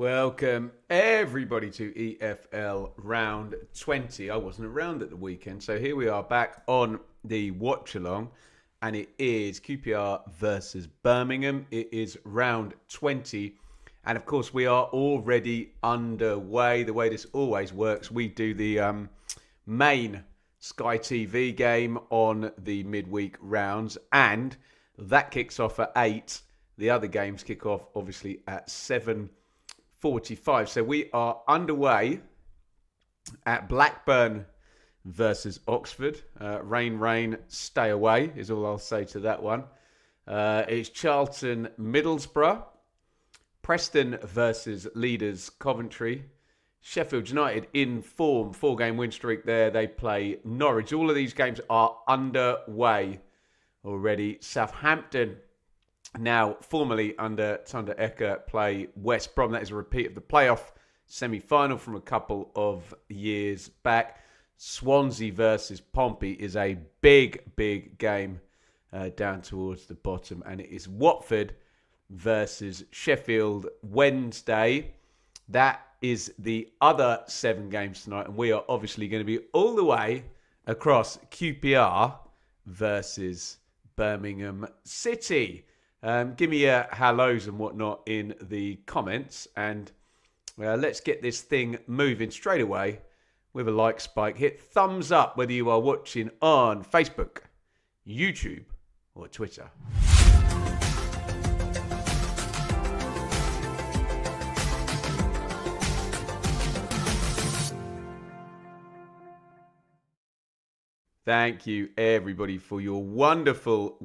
Welcome everybody to EFL round 20. I wasn't around at the weekend, so here we are back on the watch along, and it is QPR versus Birmingham. It is round 20, and of course we are already underway. The way this always works, we do the main Sky TV game on the midweek rounds, and that kicks off at 8. The other games kick off obviously at 7:45. So we are underway at Blackburn versus Oxford. Rain, stay away is all I'll say to that one. It's Charlton, Middlesbrough. Preston versus leaders Coventry. Sheffield United in form, 4-game win streak there. They play Norwich. All of these games are underway already. Southampton, now formerly under Thunder Ecker, play West Brom. That is a repeat of the playoff semi-final from a couple of years back. Swansea versus Pompey is a big game down towards the bottom. And it is Watford versus Sheffield Wednesday. That is the other 7 games tonight. And we are obviously going to be all the way across QPR versus Birmingham City. Give me hellos and whatnot in the comments. And let's get this thing moving straight away with a like spike. Hit thumbs up whether you are watching on Facebook, YouTube or Twitter. Thank you, everybody, for your wonderful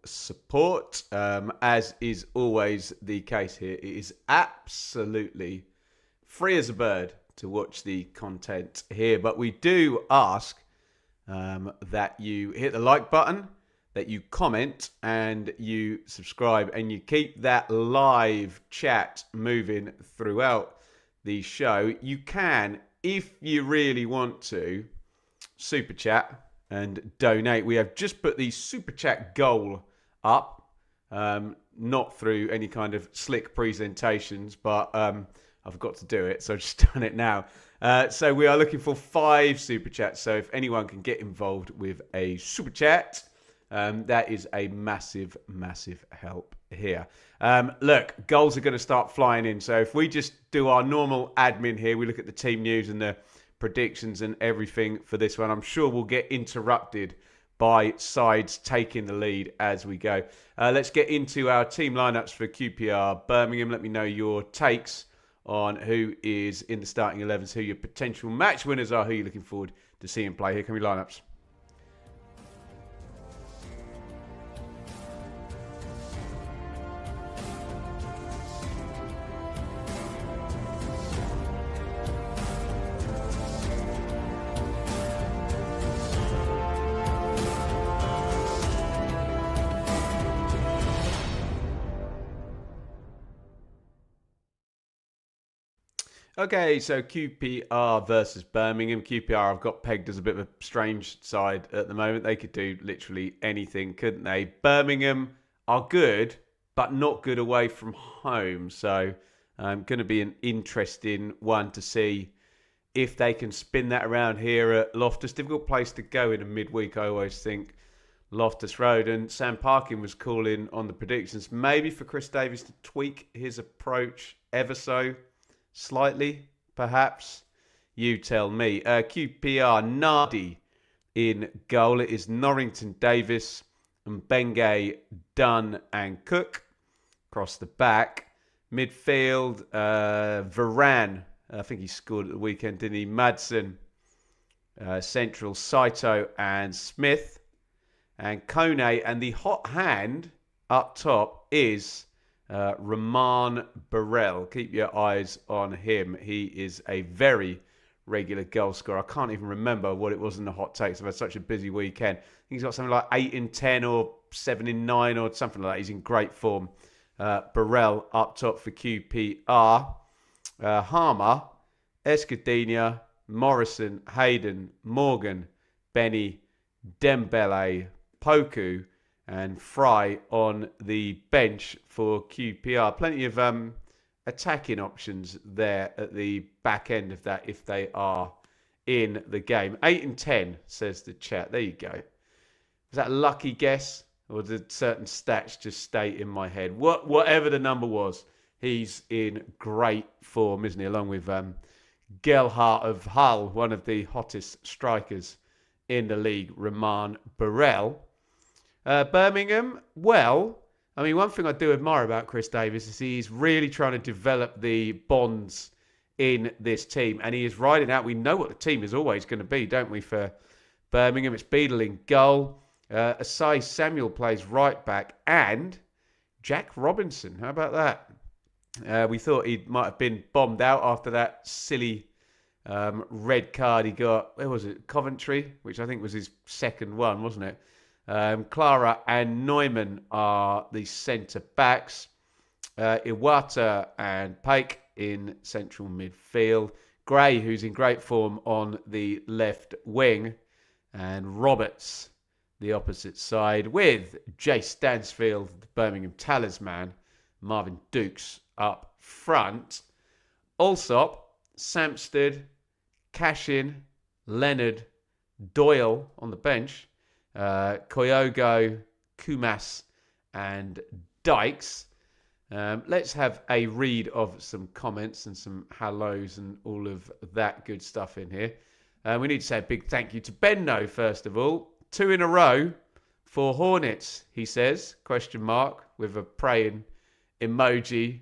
support. As is always the case here, it is absolutely free as a bird to watch the content here. But we do ask that you hit the like button, that you comment, and you subscribe, and you keep that live chat moving throughout the show. You can, if you really want to, super chat and donate. We have just put the super chat goal up, not through any kind of slick presentations, but I've got to do it, so I've just done it now. So we are looking for 5 super chats. So if anyone can get involved with a super chat, that is a massive help here. Look, goals are going to start flying in. So if we just do our normal admin here, we look at the team news and the predictions and everything for this one. I'm sure we'll get interrupted by sides taking the lead as we go. Let's get into our team lineups for QPR Birmingham. Let me know your takes on who is in the starting 11s, who your potential match winners are, who you're looking forward to seeing play. Here come your lineups. Okay, so QPR versus Birmingham. QPR I've got pegged as a bit of a strange side at the moment. They could do literally anything, couldn't they? Birmingham are good, but not good away from home. So going to be an interesting one to see if they can spin that around here at Loftus. Difficult place to go in a midweek, I always think. Loftus Road. And Sam Parkin was calling on the predictions, maybe for Chris Davies to tweak his approach ever so slightly, perhaps. You tell me. QPR, Nardi in goal. It is Norrington, Davis, and Bengay, Dunn and Cook. Across the back. Midfield, Varane. I think he scored at the weekend, didn't he? Madsen. Central, Saito and Smith. And Kone. And the hot hand up top is Rahman Burrell. Keep your eyes on him. He is a very regular goal scorer. I can't even remember what it was in the hot takes. I've had such a busy weekend. I think he's got something like 8 in 10 or 7 in 9 or something like that. He's in great form. Burrell up top for QPR. Harmer, Escudinha, Morrison, Hayden, Morgan, Benny, Dembele, Poku, and Fry on the bench for QPR. Plenty of attacking options there at the back end of that if they are in the game. 8 and 10, says the chat. There you go. Was that a lucky guess? Or did certain stats just stay in my head? Whatever the number was, he's in great form, isn't he? Along with Gelhardt of Hull, one of the hottest strikers in the league, Roman Burrell. Birmingham, well, I mean, one thing I do admire about Chris Davis is he's really trying to develop the bonds in this team. And he is riding out. We know what the team is always going to be, don't we, for Birmingham? It's Beadle in goal. Asai Samuel plays right back. And Jack Robinson. How about that? We thought he might have been bombed out after that silly red card he got. Where was it? Coventry, which I think was his second one, wasn't it? Clara and Neumann are the centre-backs. Iwata and Paik in central midfield. Gray, who's in great form on the left wing. And Roberts, the opposite side, with Jay Stansfield, the Birmingham talisman. Marvin Dukes up front. Allsop, Samsted, Cashin, Leonard, Doyle on the bench. Koyogo, Kumas and Dykes. Let's have a read of some comments and some hellos and all of that good stuff in here. We need to say a big thank you to Benno, first of all. 2 in a row for Hornets, he says, question mark, with a praying emoji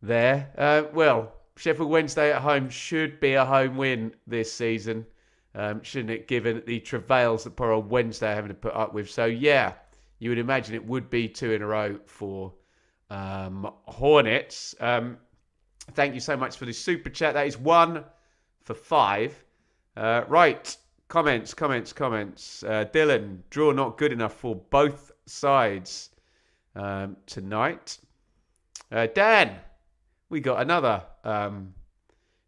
there. Well, Sheffield Wednesday at home should be a home win this season. Shouldn't it, given the travails that poor old Wednesday are having to put up with. So, yeah, you would imagine it would be 2 in a row for Hornets. Thank you so much for the super chat. That is 1 for 5. Right, comments. Dylan, draw not good enough for both sides tonight. Dan, we got another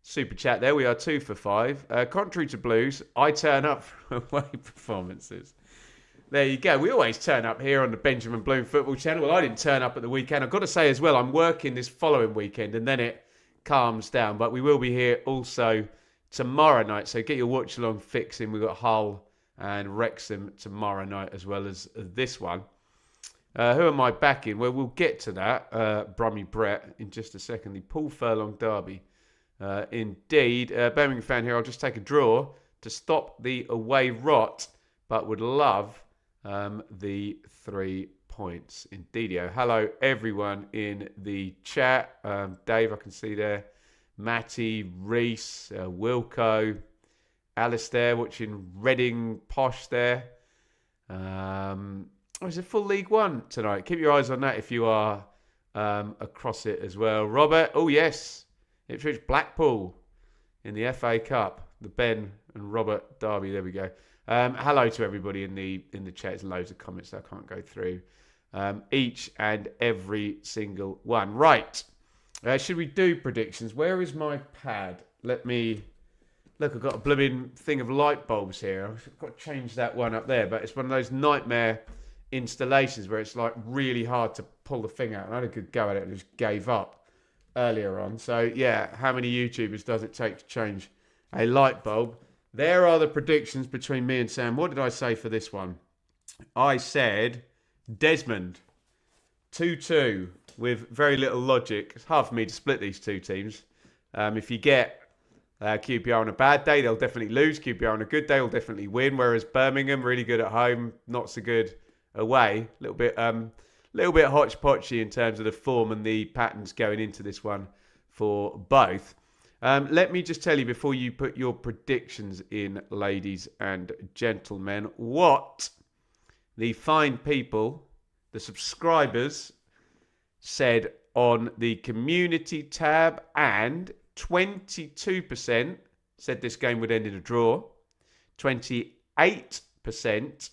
super chat there. We are 2 for 5. Contrary to Blues, I turn up for away performances. There you go. We always turn up here on the Benjamin Bloom Football Channel. Well, I didn't turn up at the weekend. I've got to say as well, I'm working this following weekend and then it calms down. But we will be here also tomorrow night. So get your watch along fix in. We've got Hull and Wrexham tomorrow night as well as this one. Who am I backing? Well, we'll get to that. Brummy Brett in just a second. The Paul Furlong derby. Indeed. Birmingham fan here. I'll just take a draw to stop the away rot, but would love the 3 points. Indeedio. Hello, everyone in the chat. Dave, I can see there. Matty, Reese, Wilco, Alistair watching Reading Posh there. It's a full League One tonight. Keep your eyes on that if you are across it as well. Robert, oh yes. Ipswich Blackpool in the FA Cup. The Ben and Robert derby. There we go. Hello to everybody in the chat. There's loads of comments that I can't go through. Each and every single one. Right. Should we do predictions? Where is my pad? Let me... Look, I've got a blooming thing of light bulbs here. I've got to change that one up there. But it's one of those nightmare installations where it's like really hard to pull the thing out. And I had a good go at it and just gave up earlier on. So, yeah, how many YouTubers does it take to change a light bulb? There are the predictions between me and Sam. What did I say for this one? I said Desmond 2-2 with very little logic. It's hard for me to split these two teams. If you get QPR on a bad day, they'll definitely lose. QPR on a good day, will definitely win. Whereas Birmingham, really good at home, not so good away. A little bit hodgepodgey in terms of the form and the patterns going into this one for both. Let me just tell you before you put your predictions in, ladies and gentlemen, what the fine people, the subscribers, said on the community tab, and 22% said this game would end in a draw. 28%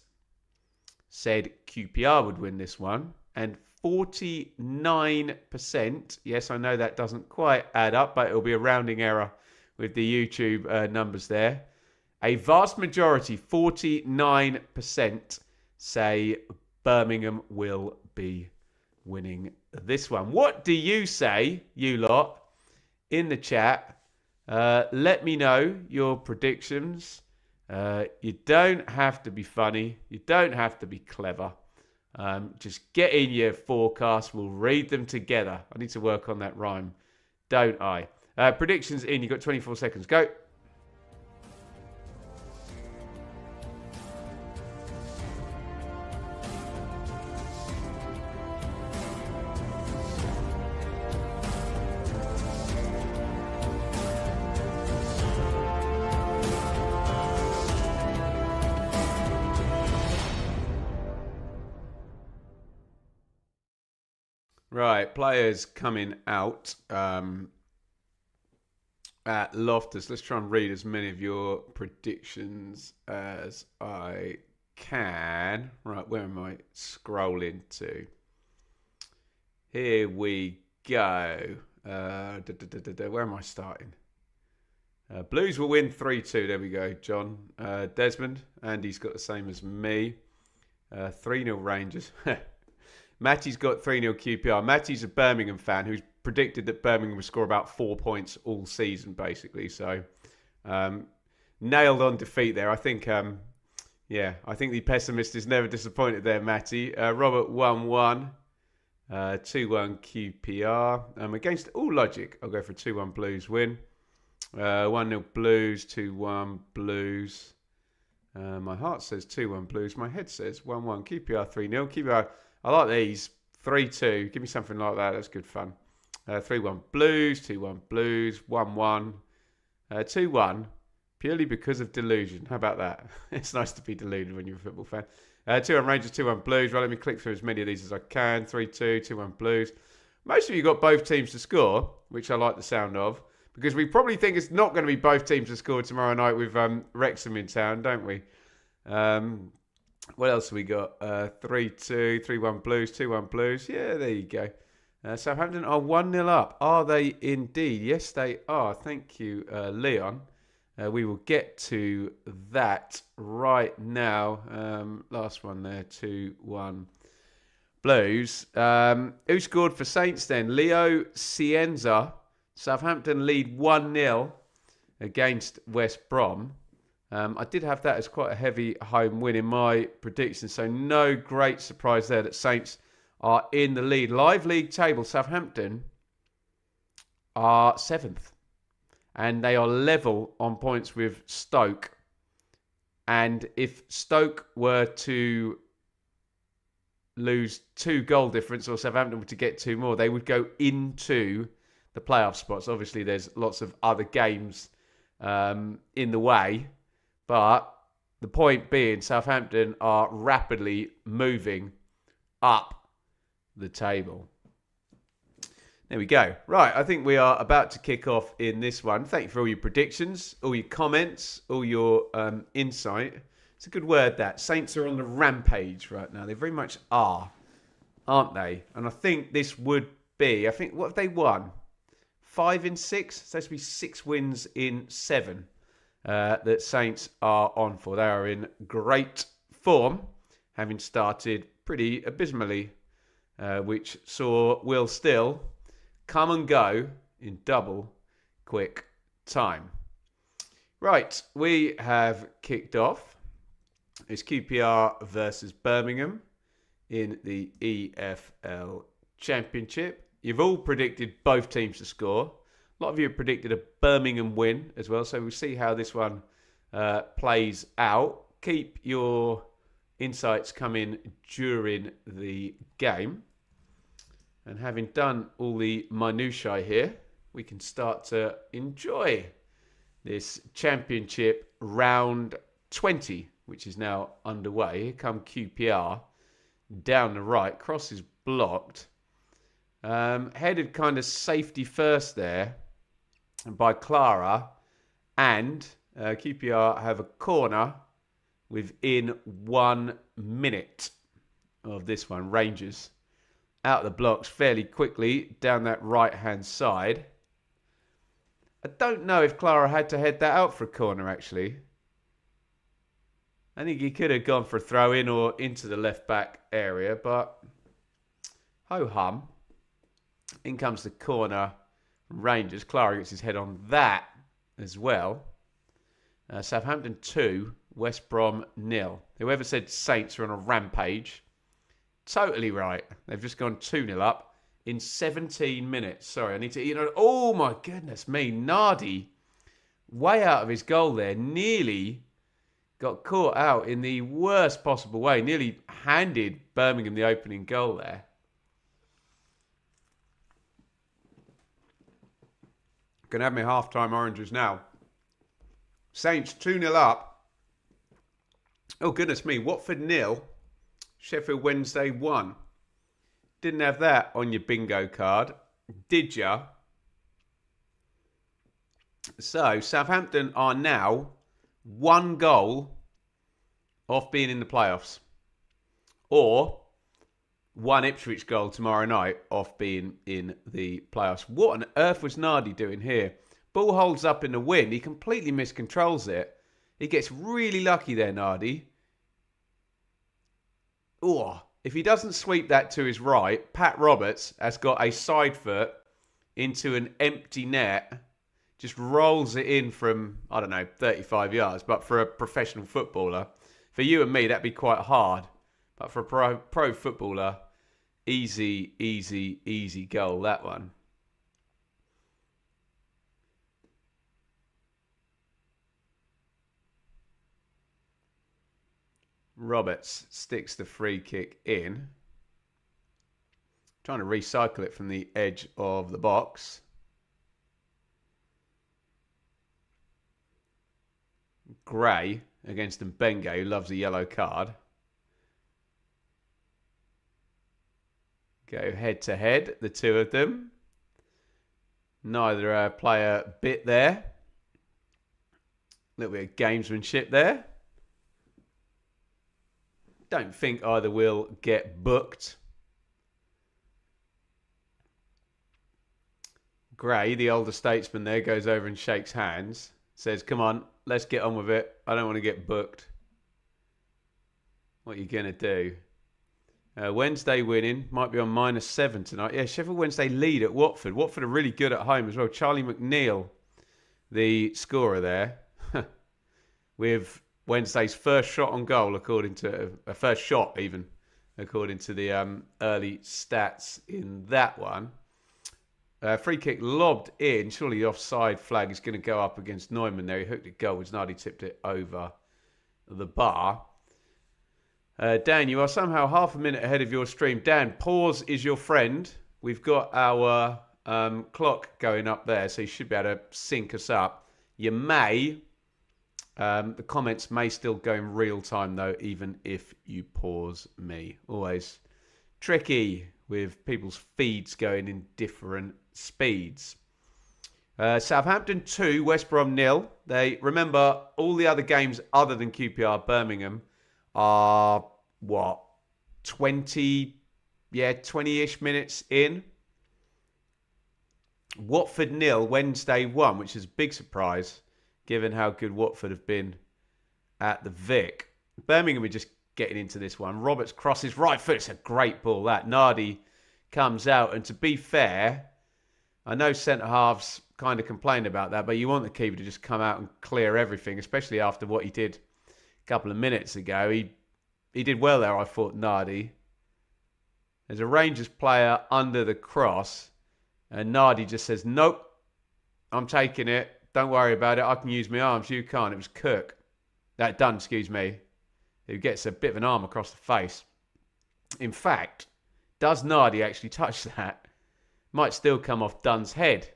said QPR would win this one. And 49%, yes, I know that doesn't quite add up, but it'll be a rounding error with the YouTube numbers there. A vast majority, 49%, say Birmingham will be winning this one. What do you say, you lot, in the chat? Let me know your predictions. You don't have to be funny. You don't have to be clever. Just get in your forecast. We'll read them together. I need to work on that rhyme, don't I? Predictions in. You've got 24 seconds. Go. Right, players coming out at Loftus. Let's try and read as many of your predictions as I can. Right, where am I scrolling to? Here we go. Where am I starting? Blues will win 3-2. There we go, John. Desmond, Andy's got the same as me. 3-0 Rangers. Matty's got 3-0 QPR. Matty's a Birmingham fan who's predicted that Birmingham would score about 4 points all season, basically. So, nailed on defeat there. I think, I think the pessimist is never disappointed there, Matty. Robert 1-1. 2-1 QPR. Against all logic, I'll go for a 2-1 Blues win. 1-0 Blues, 2-1 Blues. My heart says 2-1 Blues. My head says 1-1 QPR, 3-0. QPR, I like these. 3-2. Give me something like that. That's good fun. 3-1 Blues, 2-1 Blues, 1-1. 2-1, purely because of delusion. How about that? It's nice to be deluded when you're a football fan. 2-1 Rangers, 2-1 Blues. Right, let me click through as many of these as I can. 3-2, 2-1 Blues. Most of you got both teams to score, which I like the sound of, because we probably think it's not going to be both teams to score tomorrow night with Wrexham in town, don't we? What else have we got? 3-2, 3-1 Blues, 2-1 Blues. Yeah, there you go. Southampton are 1-0 up. Are they indeed? Yes, they are. Thank you, Leon. We will get to that right now. Last one there, 2-1 Blues. Who scored for Saints then? Leo Cienza. Southampton lead 1-0 against West Brom. I did have that as quite a heavy home win in my prediction, so no great surprise there that Saints are in the lead. Live league table, Southampton are 7th, and they are level on points with Stoke. And if Stoke were to lose 2 goal difference, or Southampton were to get 2 more, they would go into the playoff spots. Obviously, there's lots of other games in the way. But the point being, Southampton are rapidly moving up the table. There we go. Right, I think we are about to kick off in this one. Thank you for all your predictions, all your comments, all your insight. It's a good word, that. Saints are on the rampage right now. They very much are, aren't they? And I think this would be, what have they won? 5 in 6? It's supposed to be 6 wins in 7. That Saints are on for. They are in great form, having started pretty abysmally, which saw Will Still come and go in double quick time. Right, we have kicked off. It's QPR versus Birmingham in the EFL Championship. You've all predicted both teams to score. A lot of you have predicted a Birmingham win as well, so we'll see how this one plays out. Keep your insights coming during the game. And having done all the minutiae here, we can start to enjoy this Championship round 20, which is now underway. Here come QPR down the right. Cross is blocked. Headed kind of safety first there by Clara, and QPR have a corner within 1 minute of this one. Rangers out of the blocks fairly quickly down that right hand side. I don't know if Clara had to head that out for a corner, actually. I think he could have gone for a throw in or into the left back area, but Ho-hum. In comes the corner. Rangers. Clara gets his head on that as well. Southampton 2, West Brom 0. Whoever said Saints are on a rampage, totally right. They've just gone 2-0 up in 17 minutes. Sorry, I need to... oh, my goodness me. Nardi, way out of his goal there, nearly got caught out in the worst possible way. Nearly handed Birmingham the opening goal there. Going to have my half-time oranges now. Saints 2-0 up. Oh, goodness me. Watford 0. Sheffield Wednesday 1. Didn't have that on your bingo card. Did ya? So, Southampton are now 1 goal off being in the playoffs. Or 1 Ipswich goal tomorrow night off being in the playoffs. What on earth was Nardi doing here? Ball holds up in the wind. He completely miscontrols it. He gets really lucky there, Nardi. Oh, if he doesn't sweep that to his right, Pat Roberts has got a side foot into an empty net. Just rolls it in from, 35 yards. But for a professional footballer, for you and me, that'd be quite hard. But for a pro footballer, easy, easy, easy goal, that one. Roberts sticks the free kick in. Trying to recycle it from the edge of the box. Gray against Mbenga, who loves a yellow card. Go head to head, the two of them. Neither player bit there. A little bit of gamesmanship there. Don't think either will get booked. Gray, the older statesman there, goes over and shakes hands. Says, come on, let's get on with it. I don't want to get booked. What are you going to do? Wednesday winning. Might be on -7 tonight. Yeah, Sheffield Wednesday lead at Watford. Watford are really good at home as well. Charlie McNeil, the scorer there. With Wednesday's first shot on goal, according to... first shot, even, according to the early stats in that one. Free kick lobbed in. Surely the offside flag is going to go up against Neumann there. He hooked it goal. Nardi tipped it over the bar. Dan, you are somehow half a minute ahead of your stream. Dan, pause is your friend. We've got our clock going up there, so you should be able to sync us up. You may... the comments may still go in real time, though, even if you pause me. Always tricky with people's feeds going in different speeds. Southampton 2, West Brom 0. They remember all the other games other than QPR Birmingham are, 20-ish minutes in. Watford 0, Wednesday 1, which is a big surprise, given how good Watford have been at the Vic. Birmingham are just getting into this one. Roberts crosses right foot. It's a great ball, that. Nardi comes out. And to be fair, I know centre-halves kind of complain about that, but you want the keeper to just come out and clear everything, especially after what he did a couple of minutes ago. He did well there, I thought, Nardi. There's a Rangers player under the cross, and Nardi just says, nope, I'm taking it. Don't worry about it. I can use my arms. You can't. It was Cook. Dunn, excuse me. Who gets a bit of an arm across the face. In fact, does Nardi actually touch that? Might still come off Dunn's head.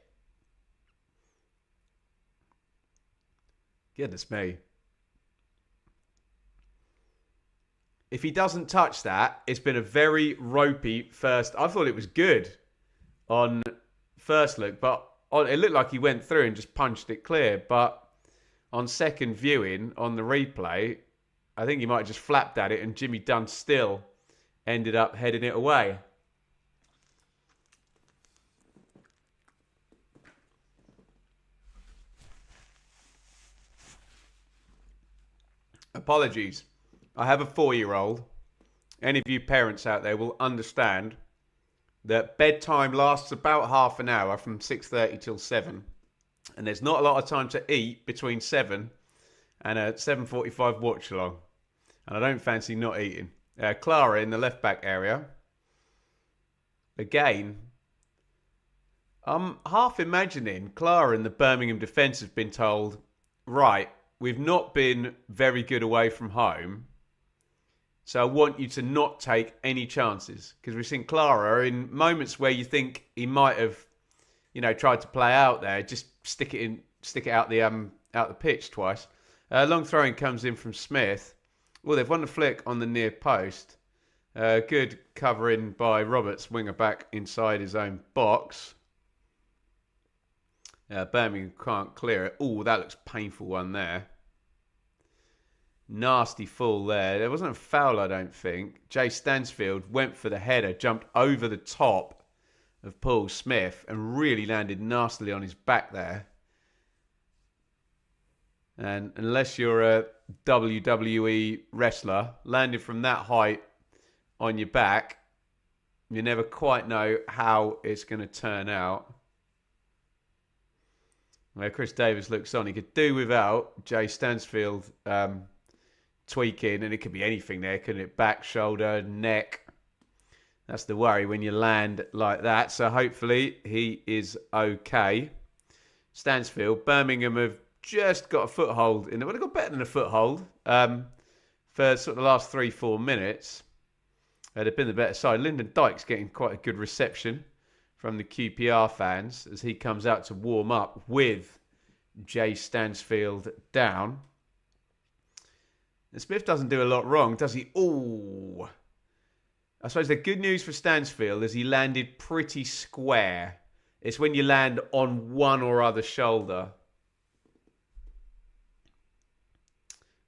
Goodness me. If he doesn't touch that, it's been a very ropey first. I thought it was good on first look, but it looked like he went through and just punched it clear. But on second viewing, on the replay, I think he might have just flapped at it and Jimmy Dunn still ended up heading it away. Apologies. I have a 4-year-old. Any of you parents out there will understand that bedtime lasts about half an hour from 6:30 till 7. And there's not a lot of time to eat between 7 and a 7:45 watch along. And I don't fancy not eating. Clara in the left back area. Again, I'm half imagining Clara and the Birmingham defence have been told, right, we've not been very good away from home, so I want you to not take any chances. Because we've seen Clara in moments where you think he might have, tried to play out there, just stick it out the pitch twice. Long throwing comes in from Smith. Well, they've won the flick on the near post. Good covering by Roberts, winger back inside his own box. Birmingham can't clear it. Oh, that looks painful one there. Nasty fall there. There wasn't a foul, I don't think. Jay Stansfield went for the header, jumped over the top of Paul Smith and really landed nastily on his back there. And unless you're a WWE wrestler, landing from that height on your back, you never quite know how it's going to turn out. Well, Chris Davis looks on. He could do without Jay Stansfield tweaking, and it could be anything there, couldn't it? Back, shoulder, neck. That's the worry when you land like that. So hopefully he is okay. Stansfield, Birmingham have just got a foothold in there. Well, they've got better than a foothold for sort of the last 3-4 minutes. They've been the better side. Lyndon Dykes getting quite a good reception from the QPR fans as he comes out to warm up with Jay Stansfield down. And Smith doesn't do a lot wrong, does he? Oh, I suppose the good news for Stansfield is he landed pretty square. It's when you land on one or other shoulder.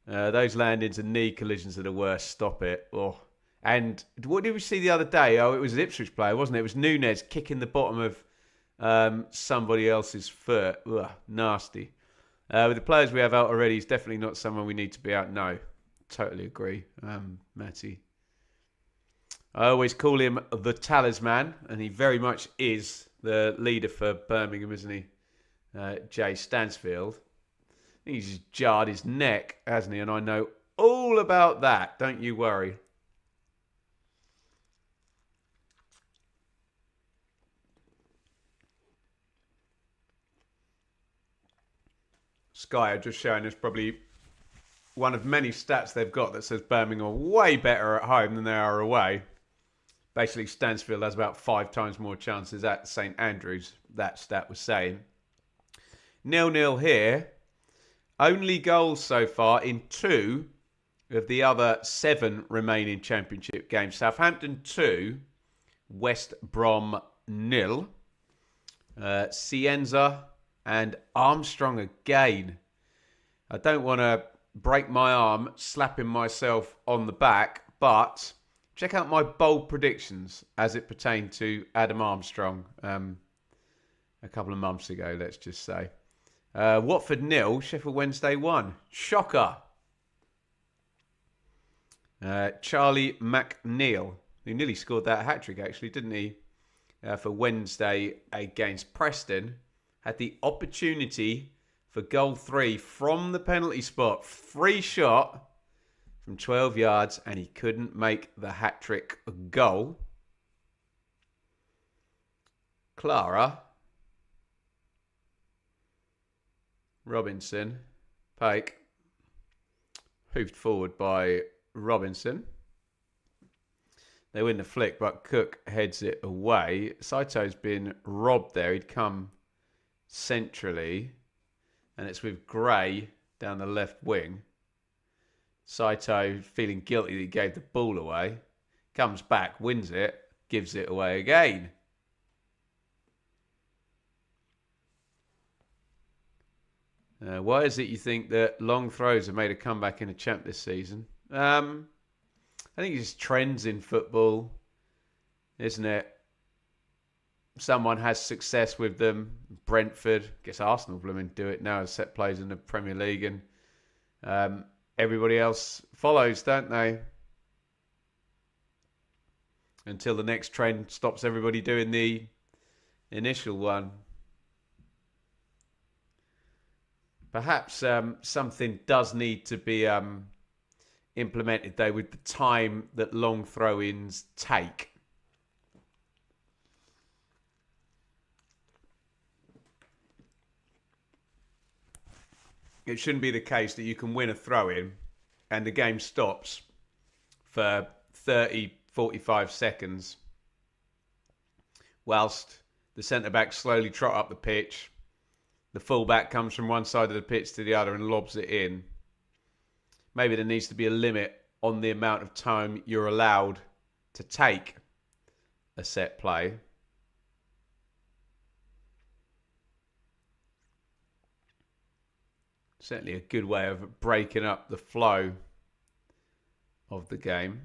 Those landings and knee collisions are the worst. Stop it. Oh. And what did we see the other day? Oh, it was an Ipswich player, wasn't it? It was Nunez kicking the bottom of somebody else's foot. Ugh, nasty. With the players we have out already, he's definitely not someone we need to be out. No, totally agree, Matty. I always call him the talisman, and he very much is the leader for Birmingham, isn't he? Jay Stansfield. I think he's just jarred his neck, hasn't he? And I know all about that. Don't you worry. Sky are just showing us probably one of many stats they've got that says Birmingham are way better at home than they are away. Basically, Stansfield has about 5 times more chances at St Andrews, that stat was saying. 0-0 here. Only goals so far in 2 of the other 7 remaining Championship games. Southampton 2, West Brom 0. Cienza and Armstrong again. I don't want to break my arm slapping myself on the back, but check out my bold predictions as it pertained to Adam Armstrong a couple of months ago, let's just say. Watford 0, Sheffield Wednesday 1. Shocker. Charlie McNeil, who nearly scored that hat-trick actually, didn't he? For Wednesday against Preston. Had the opportunity for goal 3 from the penalty spot. Free shot from 12 yards and he couldn't make the hat-trick goal. Clara. Robinson. Pike. Hoofed forward by Robinson. They win the flick, but Cook heads it away. Saito's been robbed there. He'd come centrally, and it's with Gray down the left wing. Saito feeling guilty that he gave the ball away. Comes back, wins it, gives it away again. Why is it you think that long throws have made a comeback in a champ this season? I think it's just trends in football, isn't it? Someone has success with them. Brentford, I guess Arsenal blooming do it now as set plays in the Premier League, and everybody else follows, don't they? until the next trend stops everybody doing the initial one. Perhaps something does need to be implemented, though, with the time that long throw-ins take. It shouldn't be the case that you can win a throw-in and the game stops for 30, 45 seconds whilst the centre-back slowly trot up the pitch. The full-back comes from one side of the pitch to the other and lobs it in. Maybe there needs to be a limit on the amount of time you're allowed to take a set play. Certainly a good way of breaking up the flow of the game.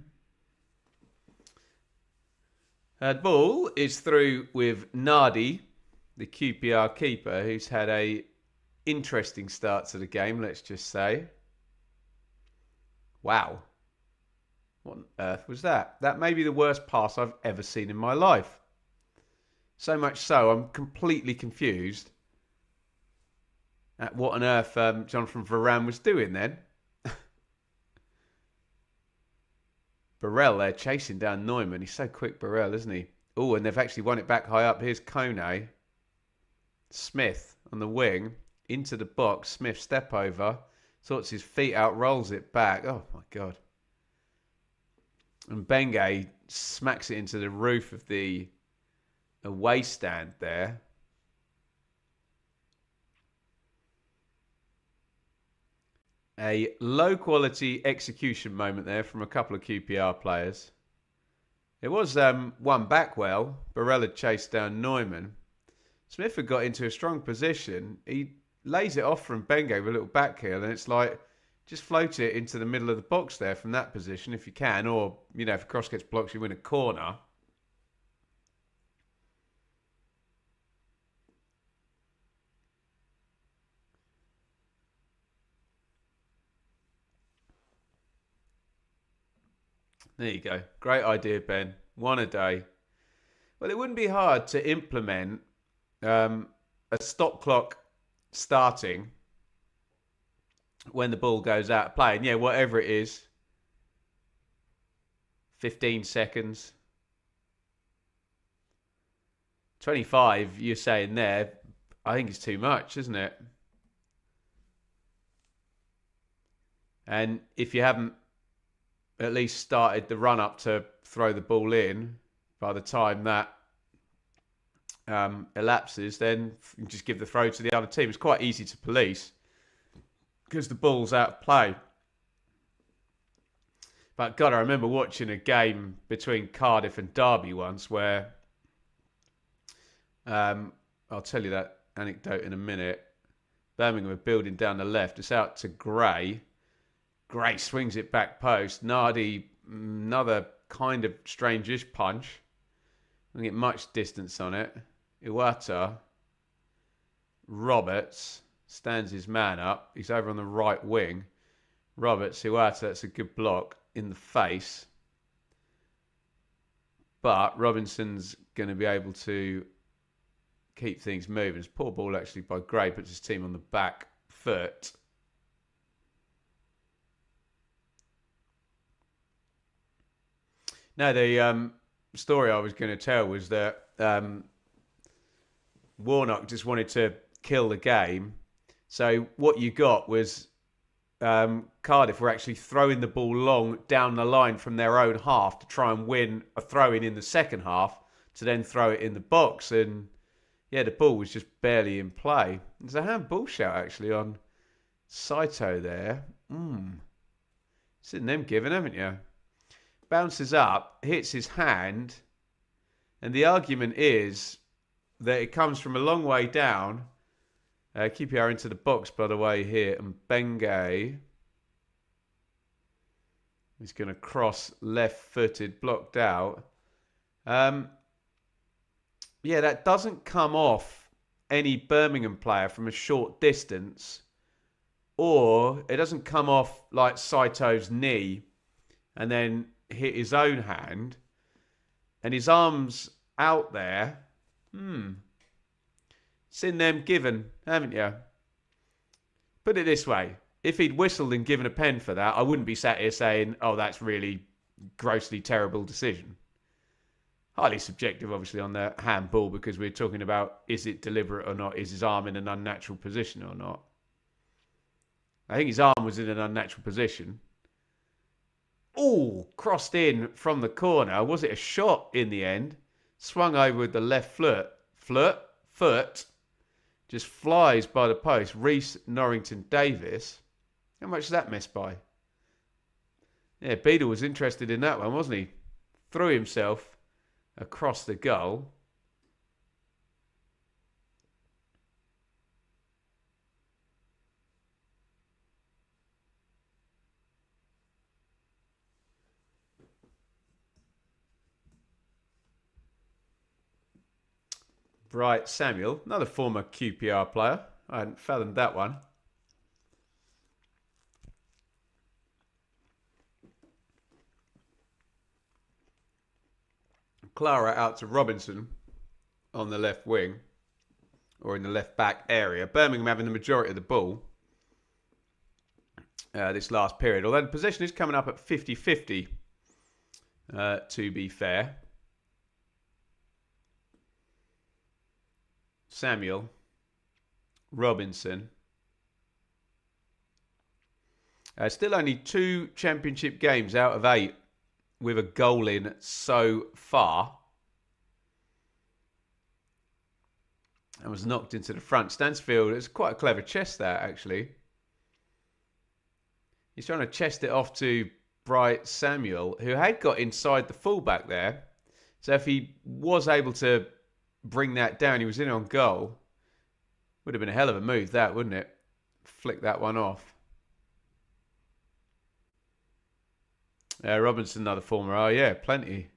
The ball is through with Nardi, the QPR keeper, who's had a interesting start to the game, let's just say. Wow. What on earth was that? That may be the worst pass I've ever seen in my life. So much so, I'm completely confused at what on earth Jonathan Varane was doing then. Burrell there chasing down Neumann. He's so quick, Burrell, isn't he? Oh, and they've actually won it back high up. Here's Kone. Smith on the wing. Into the box. Smith step over. Sorts his feet out. Rolls it back. Oh, my God. And Benge smacks it into the roof of the away stand there. A low-quality execution moment there from a couple of QPR players. It was one back well. Burrell had chased down Neumann. Smith had got into a strong position. He lays it off from Benge with a little back heel, and it's like, just float it into the middle of the box there from that position if you can, or, you know, if a cross gets blocked, you win a corner. There you go. Great idea, Ben. One a day. Well, it wouldn't be hard to implement a stop clock starting when the ball goes out of play. And yeah, whatever it is, 15 seconds. 25, you're saying there, I think it's too much, isn't it? And if you haven't at least started the run-up to throw the ball in, by the time that elapses, then you just give the throw to the other team. It's quite easy to police because the ball's out of play. But God, I remember watching a game between Cardiff and Derby once where, I'll tell you that anecdote in a minute. Birmingham are building down the left. It's out to Gray. Gray swings it back post. Nardi, another kind of strange-ish punch. Don't get much distance on it. Iwata. Roberts stands his man up. He's over on the right wing. Roberts, Iwata, that's a good block in the face. But Robinson's going to be able to keep things moving. It's a poor ball actually by Gray. Puts his team on the back foot. No, the story I was going to tell was that Warnock just wanted to kill the game. So what you got was Cardiff were actually throwing the ball long down the line from their own half to try and win a throw-in in the second half to then throw it in the box. And yeah, the ball was just barely in play. There's a handball shout actually on Saito there. Seen them given, haven't you? Bounces up, hits his hand, and the argument is that it comes from a long way down. QPR into the box, by the way, here, and Benge is going to cross left-footed, blocked out. Yeah, that doesn't come off any Birmingham player from a short distance, or it doesn't come off like Saito's knee and then hit his own hand. and his arm's out there. Seen them given, haven't you? Put it this way. If he'd whistled and given a pen for that, I wouldn't be sat here saying, oh, that's really grossly terrible decision. Highly subjective, obviously, on the handball, because we're talking about, is it deliberate or not? Is his arm in an unnatural position or not? I think his arm was in an unnatural position. Oh, crossed in from the corner. Was it a shot in the end? Swung over with the left foot. Just flies by the post. Reece Norrington Davis. How much is that missed by? Yeah, Beadle was interested in that one, wasn't he? Threw himself across the goal. Bright Samuel, another former QPR player. I hadn't fathomed that one. Clara out to Robinson on the left wing, or in the left back area. Birmingham having the majority of the ball this last period. Although the possession is coming up at 50-50, to be fair. Samuel, Robinson. Still only 2 championship games out of 8 with a goal in so far. And was knocked into the front. Stansfield, it's quite a clever chest there, actually. He's trying to chest it off to Bright Samuel, who had got inside the fullback there. So if he was able to bring that down, he was in on goal. Would have been a hell of a move, that, wouldn't it? Flick that one off. Robinson, another former. Oh, yeah, plenty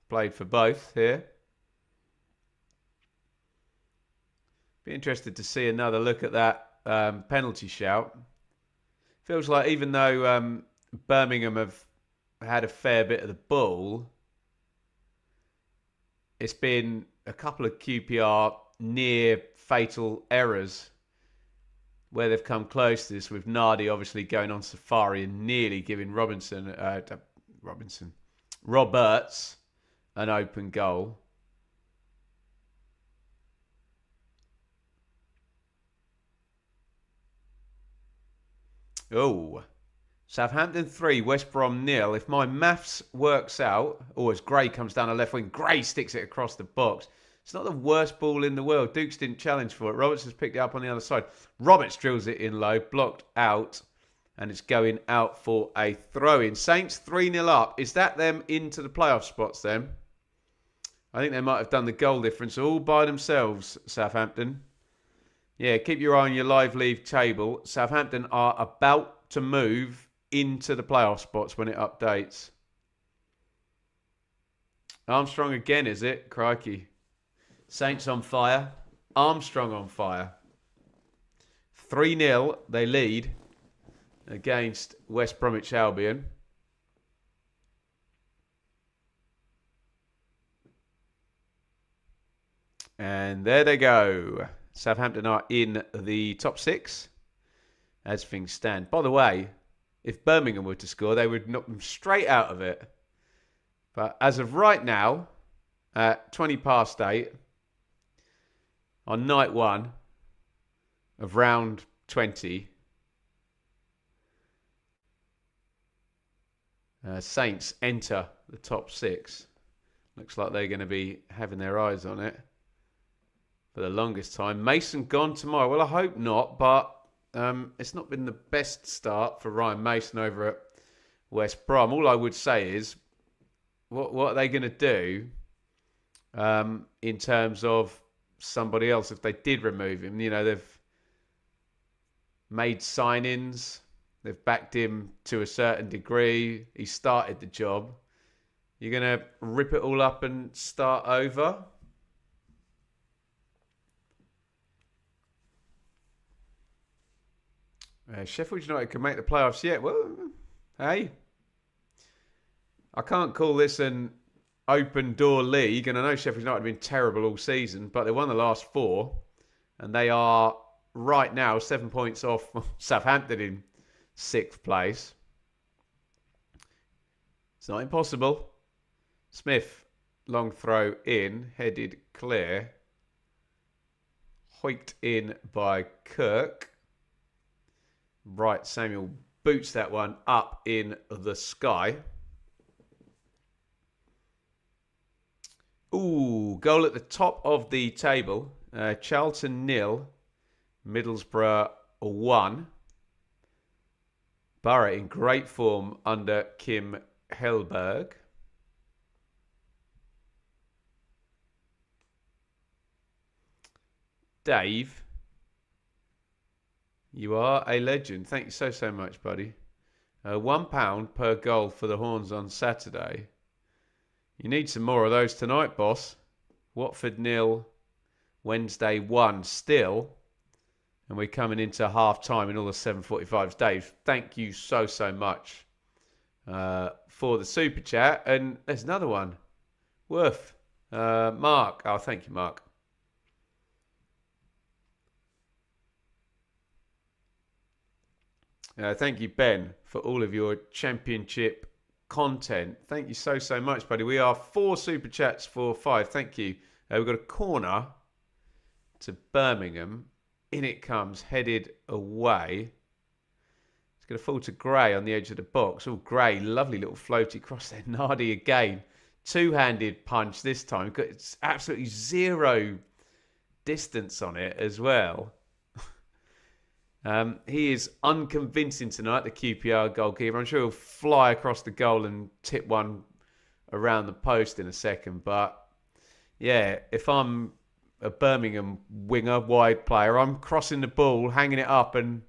played for both here. Be interested to see another look at that penalty shout. Feels like even though Birmingham have had a fair bit of the ball, it's been a couple of QPR near fatal errors where they've come close to this, with Nardi obviously going on safari and nearly giving Roberts an open goal. Oh, Southampton 3, West Brom 0. If my maths works out, as Gray comes down the left wing, Gray sticks it across the box. It's not the worst ball in the world. Dukes didn't challenge for it. Roberts has picked it up on the other side. Roberts drills it in low, blocked out, and it's going out for a throw-in. Saints 3-0 up. Is that them into the playoff spots then? I think they might have done the goal difference all by themselves, Southampton. Yeah, keep your eye on your live league table. Southampton are about to move into the playoff spots when it updates. Armstrong again, is it? Crikey. Saints on fire. Armstrong on fire. 3-0, they lead against West Bromwich Albion. And there they go. Southampton are in the top 6 as things stand. By the way, if Birmingham were to score, they would knock them straight out of it. But as of right now, at 20 past 8, on night 1 of round 20, Saints enter the top 6. Looks like they're going to be having their eyes on it for the longest time. Mason gone tomorrow. Well, I hope not, but it's not been the best start for Ryan Mason over at West Brom. All I would say is, what are they going to do in terms of somebody else if they did remove him? You know, they've made signings. They've backed him to a certain degree. He started the job. You're going to rip it all up and start over? Sheffield United can make the playoffs yet. Well, hey, I can't call this an open door league, and I know Sheffield United have been terrible all season, but they won the last 4, and they are right now 7 points off Southampton in 6th place. It's not impossible. Smith, long throw in, headed clear. Hoiked in by Kirk. Right, Samuel boots that one up in the sky. Ooh, goal at the top of the table. Charlton 0, Middlesbrough 1. Borough in great form under Kim Hellberg. Dave, you are a legend. Thank you so much, buddy. £1 per goal for the Horns on Saturday. You need some more of those tonight, boss. Watford 0, Wednesday 1 still. And we're coming into half-time in all the 7:45s. Dave, thank you so much for the super chat. And there's another one. Worth. Mark. Oh, thank you, Mark. Thank you, Ben, for all of your championship content. Thank you so much, buddy. We are 4 super chats for 5. Thank you. We've got a corner to Birmingham. In it comes, headed away. It's going to fall to Gray on the edge of the box. Oh, Gray, lovely little floaty across there. Nardi again. Two-handed punch this time. It's absolutely 0 distance on it as well. He is unconvincing tonight, the QPR goalkeeper. I'm sure he'll fly across the goal and tip one around the post in a second. But, yeah, if I'm a Birmingham winger, wide player, I'm crossing the ball, hanging it up and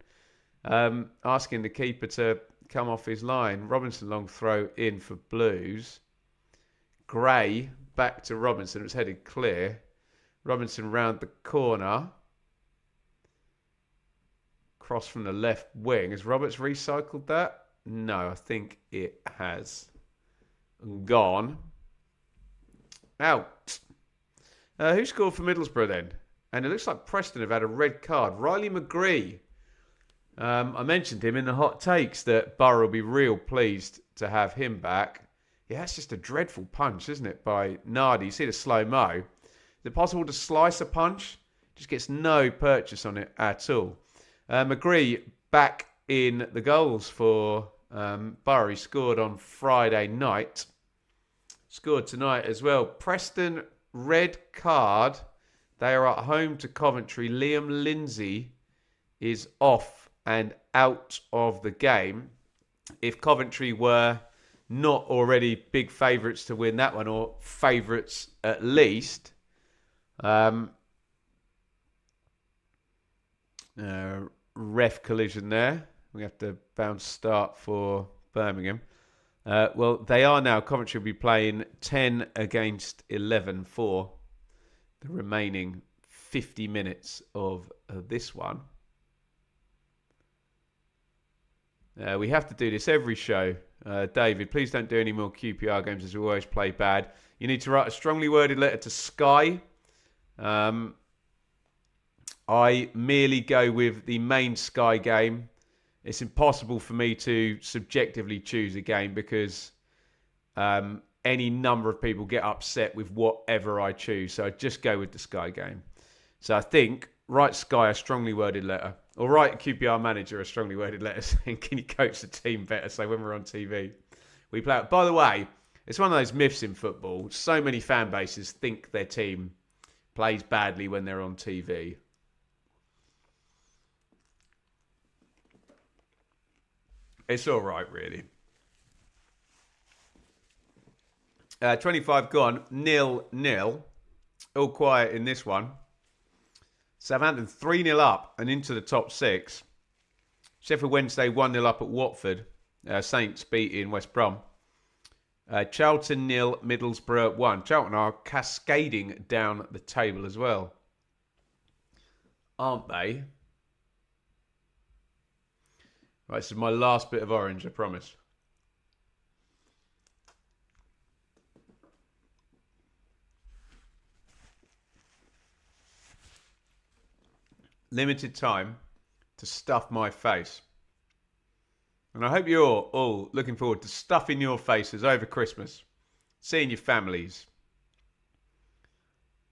asking the keeper to come off his line. Robinson long throw in for Blues. Gray back to Robinson. It was headed clear. Robinson round the corner. Cross from the left wing. Has Roberts recycled that? No, I think it has gone. Out. Who scored for Middlesbrough then? And it looks like Preston have had a red card. Riley McGree. I mentioned him in the hot takes that Borough will be real pleased to have him back. Yeah, that's just a dreadful punch, isn't it, by Nardi? You see the slow-mo. Is it possible to slice a punch? Just gets no purchase on it at all. McGree back in the goals for Borough. He scored on Friday night. Scored tonight as well. Preston, red card. They are at home to Coventry. Liam Lindsay is off and out of the game. If Coventry were not already big favourites to win that one, or favourites at least, ref collision there. We have to bounce start for Birmingham. Well, they are now. Coventry will be playing 10 against 11 for the remaining 50 minutes of this one. We have to do this every show. David, please don't do any more QPR games as we always play bad. You need to write a strongly worded letter to Sky. I merely go with the main Sky game. It's impossible for me to subjectively choose a game because any number of people get upset with whatever I choose. So I just go with the Sky game. So I think write Sky a strongly worded letter, or write QPR manager a strongly worded letter saying, can you coach the team better so when we're on TV, we play it. By the way, it's one of those myths in football. So many fan bases think their team plays badly when they're on TV. It's all right, really. 25 gone, 0-0. All quiet in this one. Southampton 3-0 up and into the top 6. Sheffield Wednesday 1-0 up at Watford. Saints beating West Brom. Charlton 0, Middlesbrough 1. Charlton are cascading down the table as well, aren't they? Right, this is my last bit of orange, I promise. limited time to stuff my face. And I hope you're all looking forward to stuffing your faces over Christmas, seeing your families,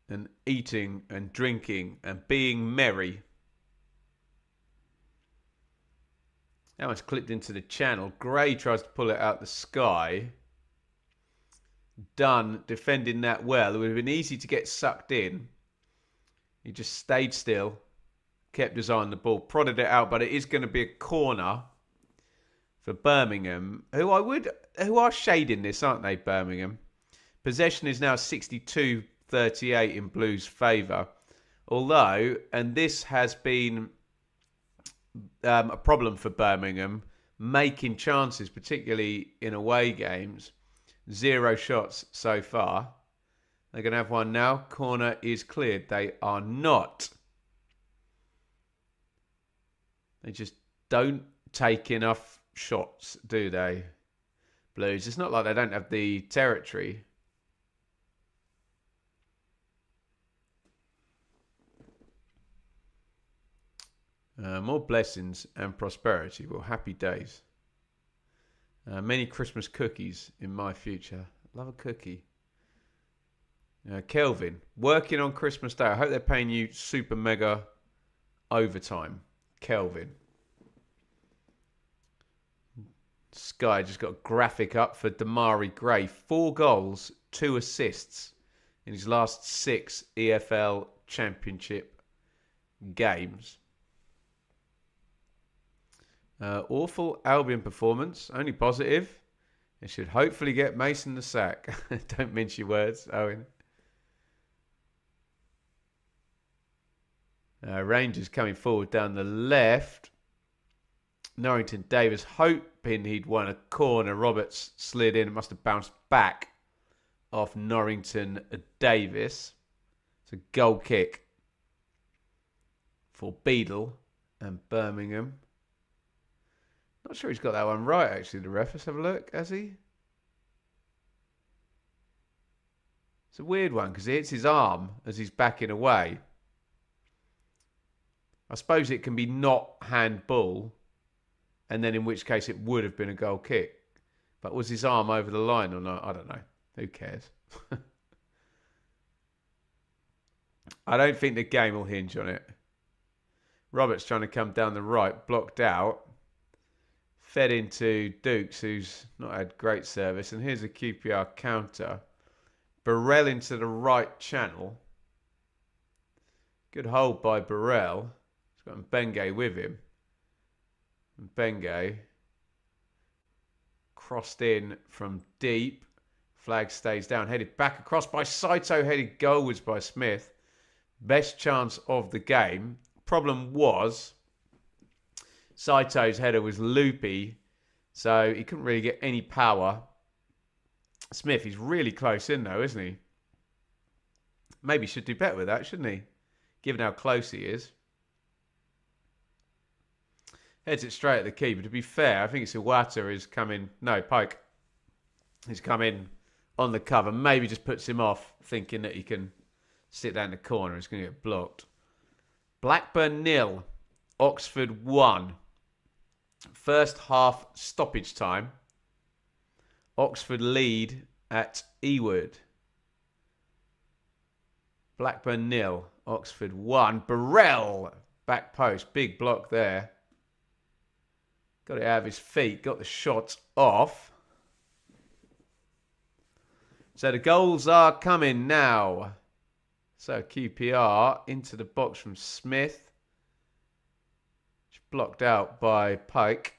and eating and drinking and being merry. Now it's clipped into the channel. Gray tries to pull it out the sky. Dunn defending that well. It would have been easy to get sucked in. He just stayed still, kept his eye on the ball, prodded it out, but it is going to be a corner for Birmingham, who are shading this, aren't they, Birmingham? Possession is now 62-38 in Blues' favour. Although, and this has been a problem for Birmingham, making chances, particularly in away games. 0 shots so far. They're going to have one now. Corner is cleared. They are not. They just don't take enough shots, do they? Blues. It's not like they don't have the territory. More blessings and prosperity. Well, happy days. Many Christmas cookies in my future. Love a cookie. Kelvin, working on Christmas Day. I hope they're paying you super mega overtime. Kelvin. Sky just got a graphic up for Damari Gray. 4 goals, 2 assists in his last 6 EFL Championship games. Awful Albion performance. Only positive. It should hopefully get Mason the sack. Don't mince your words, Owen. Rangers coming forward down the left. Norrington Davis hoping he'd won a corner. Roberts slid in. It must have bounced back off Norrington Davis. It's a goal kick for Beadle and Birmingham. Not sure he's got that one right, actually, the ref. Let's have a look. Has he? It's a weird one because it hits his arm as he's backing away. I suppose it can be not handball, and then in which case it would have been a goal kick. But was his arm over the line or not? I don't know. Who cares? I don't think the game will hinge on it. Roberts trying to come down the right, blocked out. Fed into Dukes, who's not had great service. And here's a QPR counter. Burrell into the right channel. Good hold by Burrell. He's got Mbenge with him. Mbenge crossed in from deep. Flag stays down. Headed back across by Saito. Headed goalwards by Smith. Best chance of the game. Problem was Saito's header was loopy, so he couldn't really get any power. Smith, he's really close in though, isn't he? Maybe should do better with that, shouldn't he? Given how close he is. Heads it straight at the keeper. To be fair, I think it's Iwata is coming. No, Pike. He's coming on the cover. Maybe just puts him off, thinking that he can sit down in the corner. It's going to get blocked. Blackburn 0. Oxford 1. First half stoppage time. Oxford lead at Ewood. Blackburn 0. Oxford 1. Burrell. Back post. Big block there. Got it out of his feet. Got the shot off. So the goals are coming now. So QPR into the box from Smith. Blocked out by Pike.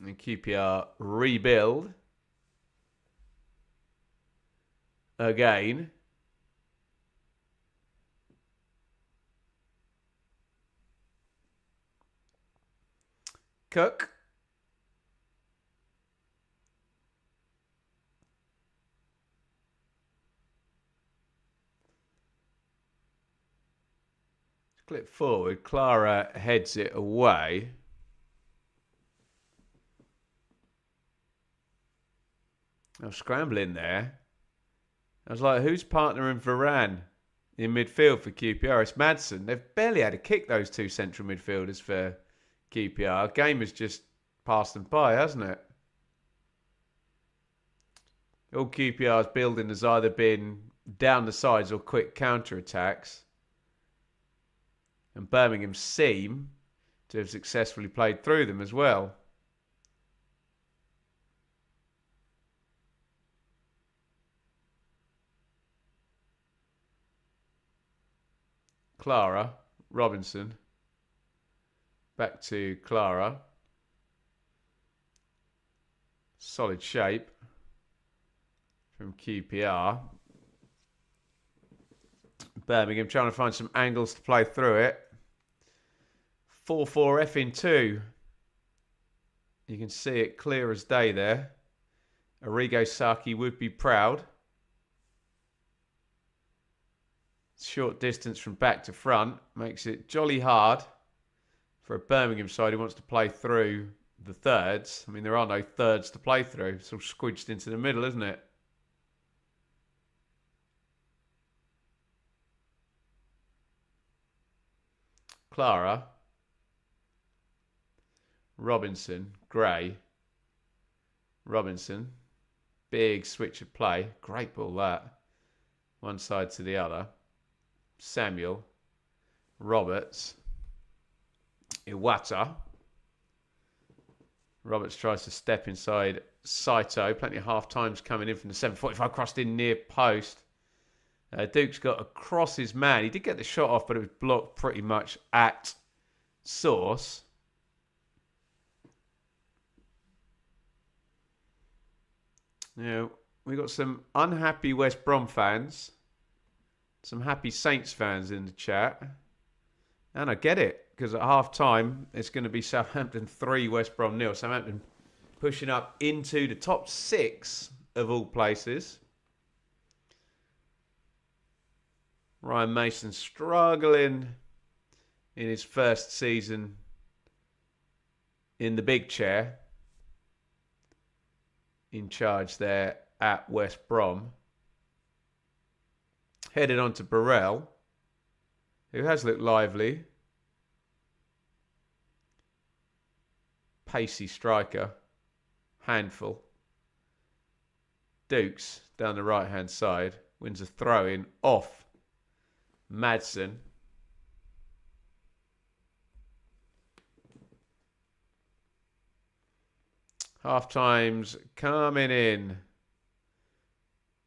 And QPR rebuild. Again. Cook. Clip forward. Clara heads it away. I was scrambling there. I was like, who's partnering Varane in midfield for QPR? It's Madsen. They've barely had a kick, those two central midfielders for QPR. Game has just passed them by, hasn't it? All QPR's building has either been down the sides or quick counter-attacks. And Birmingham seem to have successfully played through them as well. Clara, Robinson. Back to Clara. Solid shape from QPR. Birmingham trying to find some angles to play through it. 4-4 F in 2. You can see it clear as day there. Arrigo Saki would be proud. Short distance from back to front makes it jolly hard for a Birmingham side who wants to play through the thirds. I mean, there are no thirds to play through. It's all squidged into the middle, isn't it? Clara. Robinson. Gray. Robinson. Big switch of play. Great ball, that. One side to the other. Samuel. Roberts. Iwata. Roberts tries to step inside Saito. Plenty of half times coming in from the 7:45. Crossed in near post. Duke's got across his man. He did get the shot off, but it was blocked pretty much at source. Now, we got some unhappy West Brom fans. Some happy Saints fans in the chat. And I get it, because at half-time, it's going to be Southampton 3, West Brom 0. Southampton pushing up into the top 6 of all places. Ryan Mason struggling in his first season in the big chair. In charge there at West Brom. Headed on to Burrell, who has looked lively. Pacey striker. Handful. Dukes down the right-hand side. Wins a throw-in off Madsen. Half-times coming in.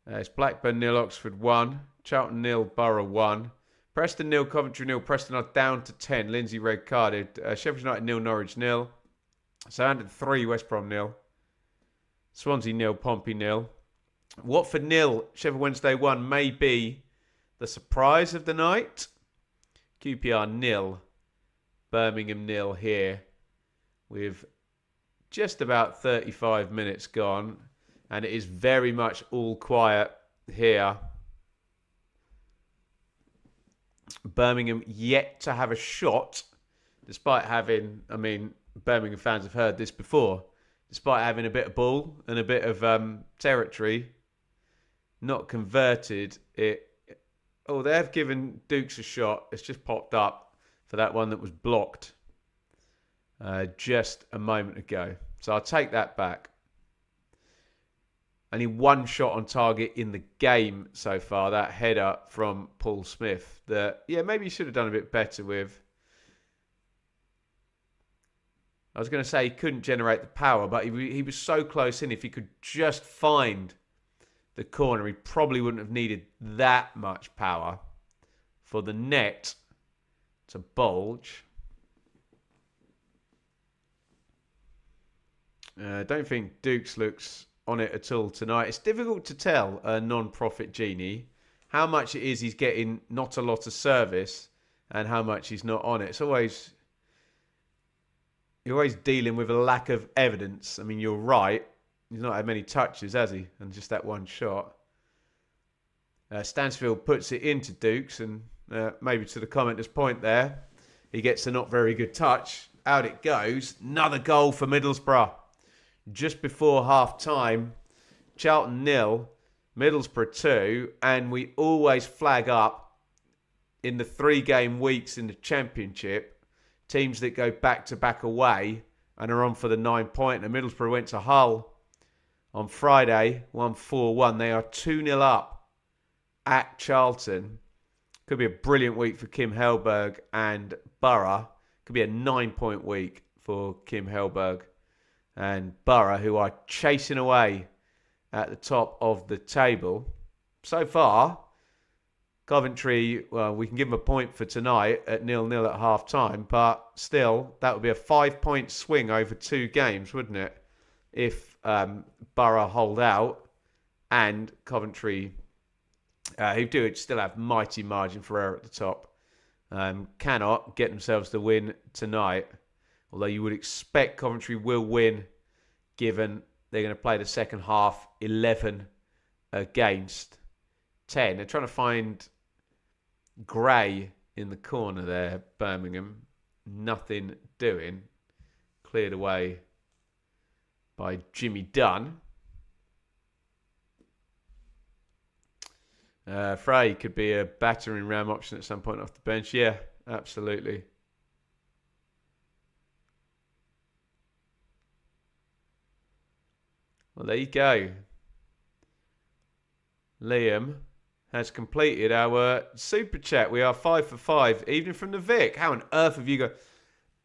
It's Blackburn 0, Oxford 1. Charlton 0, Borough 1. Preston 0, Coventry 0. Preston are down to 10. Lindsay red carded. Sheffield United 0, Norwich 0. Southampton 3, West Brom 0. Swansea 0, Pompey 0. Watford 0, Sheffield Wednesday 1 may be the surprise of the night. QPR 0, Birmingham 0 here with just about 35 minutes gone. And it is very much all quiet here. Birmingham yet to have a shot, despite having, I mean, Birmingham fans have heard this before, despite having a bit of ball and a bit of territory, not converted it. Oh, they have given Dukes a shot. It's just popped up for that one that was blocked just a moment ago. So I'll take that back. Only one shot on target in the game so far. That header from Paul Smith that, yeah, maybe he should have done a bit better with. I was going to say he couldn't generate the power, but he was so close in. If he could just find the corner, he probably wouldn't have needed that much power for the net to bulge. I don't think Dukes looks on it at all tonight. It's difficult to tell a non-profit genie how much it is he's getting not a lot of service and how much he's not on it. It's always, you're always dealing with a lack of evidence. I mean, you're right. He's not had many touches, has he? And just that one shot. Stansfield puts it into Dukes, and maybe to the commenter's point there, he gets a not very good touch. Out it goes. Another goal for Middlesbrough. Just before half-time, Charlton 0, Middlesbrough 2, and we always flag up in the 3-game weeks in the Championship, teams that go back-to-back away and are on for the 9-point. And Middlesbrough went to Hull on Friday, won 4-1. They are 2-0 up at Charlton. Could be a brilliant week for Kim Hellberg and Borough. Could be a 9-point week for Kim Hellberg and Borough, who are chasing away at the top of the table. So far, Coventry, well, we can give them a point for tonight at 0-0 at half-time, but still, that would be a 5-point swing over 2 games, wouldn't it? If Borough hold out and Coventry, who do still have mighty margin for error at the top, cannot get themselves the win tonight. Although you would expect Coventry will win, given they're going to play the second half 11 against 10. They're trying to find Gray in the corner there, Birmingham. Nothing doing. Cleared away by Jimmy Dunn. Frey could be a battering ram option at some point off the bench. Yeah, absolutely. Well, there you go. Liam has completed our super chat. We are 5 for 5, even from the Vic. How on earth have you got...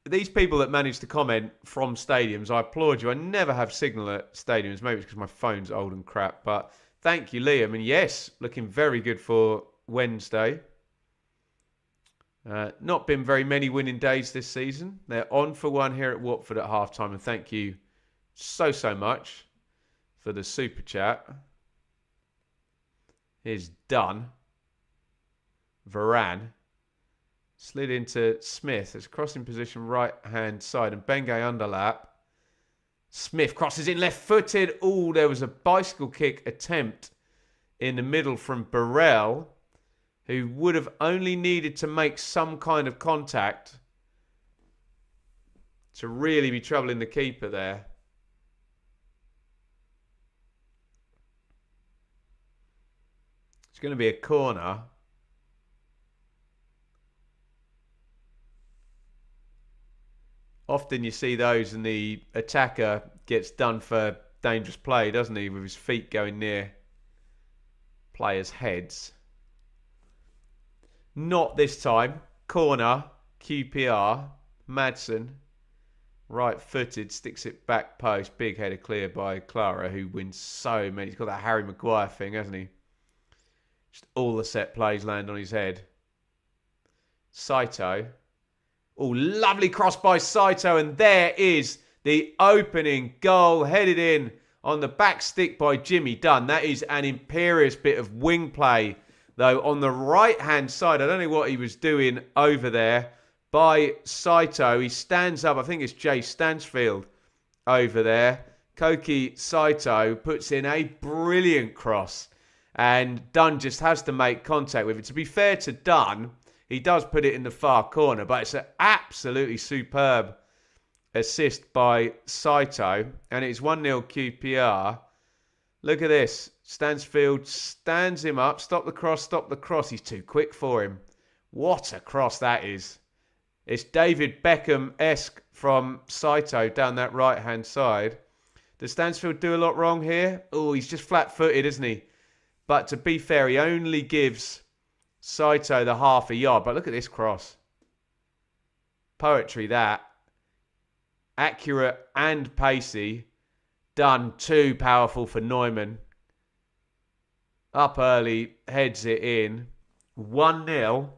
These people that manage to comment from stadiums, I applaud you. I never have signal at stadiums. Maybe it's because my phone's old and crap, but... Thank you, Liam. And yes, looking very good for Wednesday. Not been very many winning days this season. They're on for one here at Watford at halftime. And thank you so much for the super chat. Here's Dunn. Varane. Slid into Smith. It's crossing position right hand side. And Bengay underlap. Smith crosses in left-footed. Oh, there was a bicycle kick attempt in the middle from Burrell, who would have only needed to make some kind of contact to really be troubling the keeper there. It's going to be a corner. Often you see those and the attacker gets done for dangerous play, doesn't he? With his feet going near players' heads. Not this time. Corner, QPR, Madsen. Right-footed, sticks it back post. Big header clear by Clara, who wins so many. He's got that Harry Maguire thing, hasn't he? Just all the set plays land on his head. Saito. Oh, lovely cross by Saito. And there is the opening goal headed in on the back stick by Jimmy Dunn. That is an imperious bit of wing play, though, on the right-hand side. I don't know what he was doing over there by Saito. He stands up. I think it's Jay Stansfield over there. Koki Saito puts in a brilliant cross. And Dunn just has to make contact with it. To be fair to Dunn, he does put it in the far corner, but it's an absolutely superb assist by Saito. And it's 1-0 QPR. Look at this. Stansfield stands him up. Stop the cross, stop the cross. He's too quick for him. What a cross that is. It's David Beckham-esque from Saito down that right-hand side. Does Stansfield do a lot wrong here? Oh, he's just flat-footed, isn't he? But to be fair, he only gives Saito the half a yard. But look at this cross. Poetry, that. Accurate and pacey. Done too powerful for Neumann. Up early, heads it in. 1-0.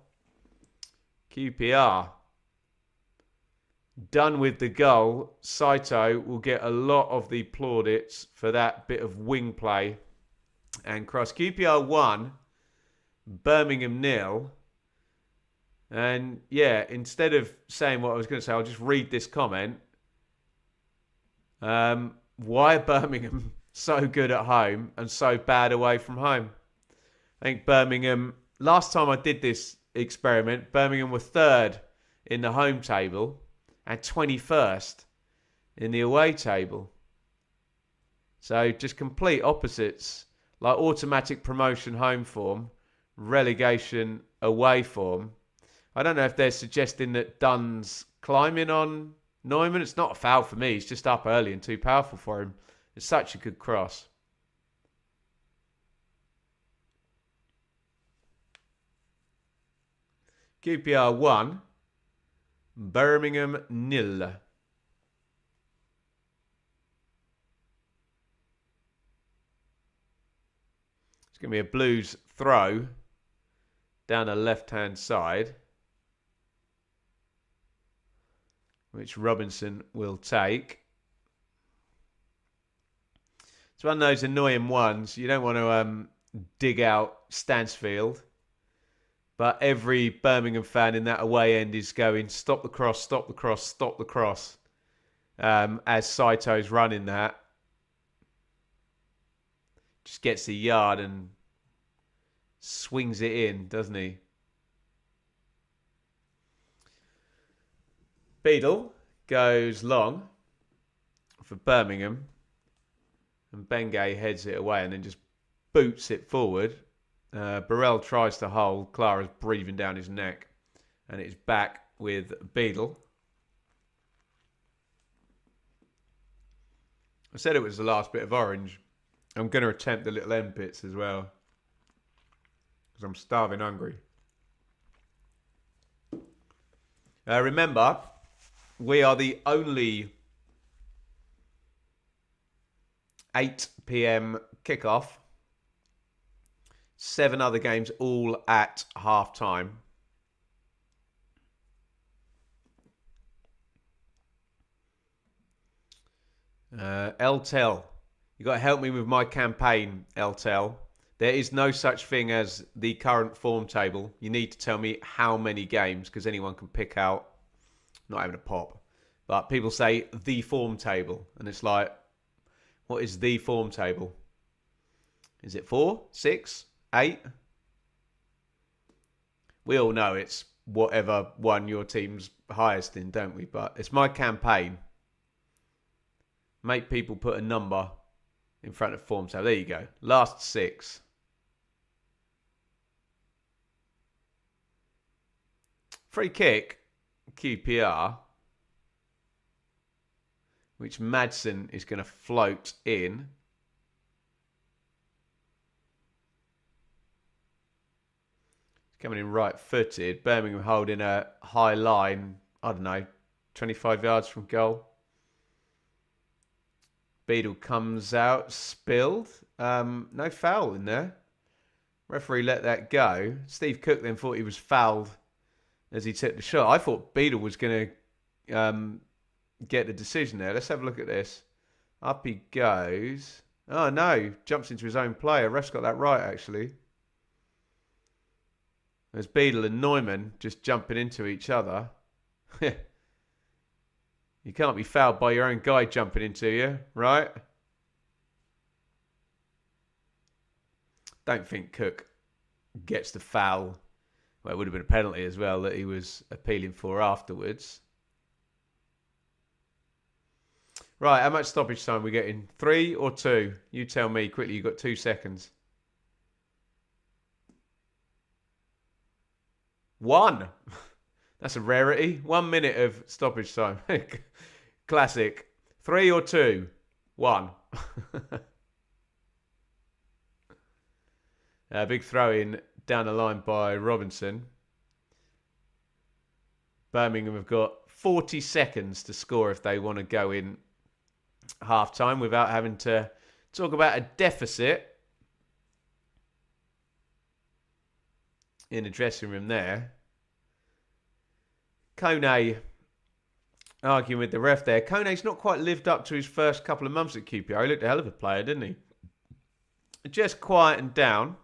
QPR. Done with the goal. Saito will get a lot of the plaudits for that bit of wing play and cross. QPR 1, Birmingham 0. And yeah, instead of saying what I was going to say, I'll just read this comment. Why are Birmingham so good at home and so bad away from home? I think Birmingham, last time I did this experiment, Birmingham were 3rd in the home table and 21st in the away table. So just complete opposites, like automatic promotion home form, relegation away form. I don't know if they're suggesting that Dunn's climbing on Neumann. It's not a foul for me. He's just up early and too powerful for him. It's such a good cross. QPR 1, Birmingham 0. It's going to be a Blues throw down the left-hand side, which Robinson will take. It's one of those annoying ones. You don't want to dig out Stansfield. But every Birmingham fan in that away end is going, stop the cross, stop the cross, stop the cross. As Saito's running that. Just gets the yard and swings it in, doesn't he? Beadle goes long for Birmingham. And Bengay heads it away and then just boots it forward. Burrell tries to hold. Clara's breathing down his neck. And it's back with Beadle. I said it was the last bit of orange. I'm going to attempt the little end bits as well. Because I'm starving hungry. Remember, we are the only 8 p.m. kickoff. 7 other games all at half time. LTEL. You've got to help me with my campaign, LTEL. There is no such thing as the current form table. You need to tell me how many games, because anyone can pick out, not having a pop, but people say the form table. And it's like, what is the form table? Is it 4, 6, 8? We all know it's whatever one your team's highest in, don't we? But it's my campaign. Make people put a number in front of form table. There you go. Last 6. Free kick, QPR, which Madsen is going to float in. Coming in right-footed. Birmingham holding a high line, I don't know, 25 yards from goal. Beadle comes out, spilled. No foul in there. Referee let that go. Steve Cook then thought he was fouled as he took the shot. I thought Beadle was going to get the decision there. Let's have a look at this. Up he goes. Oh, no. Jumps into his own player. Ref's got that right, actually. There's Beadle and Neumann just jumping into each other. You can't be fouled by your own guy jumping into you, right? Don't think Cook gets the foul. Well, it would have been a penalty as well that he was appealing for afterwards. Right, how much stoppage time are we getting? 3 or 2? You tell me quickly. You've got 2 seconds. 1. That's a rarity. 1 minute of stoppage time. Classic. 3 or 2? 1. A big throw in down the line by Robinson. Birmingham have got 40 seconds to score if they want to go in half time without having to talk about a deficit in the dressing room there. Kone arguing with the ref there. Kone's not quite lived up to his first couple of months at QPR. He looked a hell of a player, didn't he? Just quietened down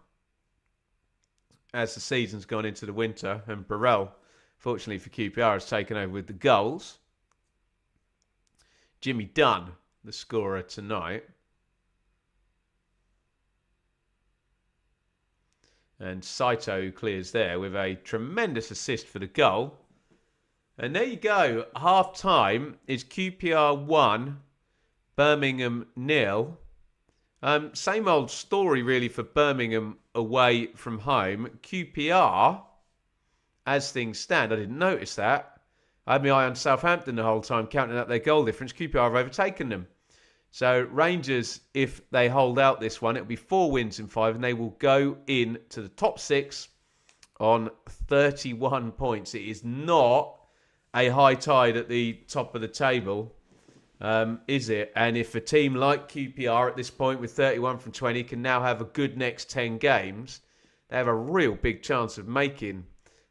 as the season's gone into the winter, and Burrell, fortunately for QPR, has taken over with the goals. Jimmy Dunn, the scorer tonight. And Saito clears there with a tremendous assist for the goal. And there you go. Half time is QPR 1, Birmingham 0. Same old story really for Birmingham away from home. QPR, as things stand, I didn't notice that. I had my eye on Southampton the whole time, counting up their goal difference. QPR have overtaken them. So Rangers, if they hold out this one, it'll be 4 wins in 5, and they will go in to the top 6 on 31 points. It is not a high tide at the top of the table, is it? And if a team like QPR at this point with 31 from 20 can now have a good next 10 games, they have a real big chance of making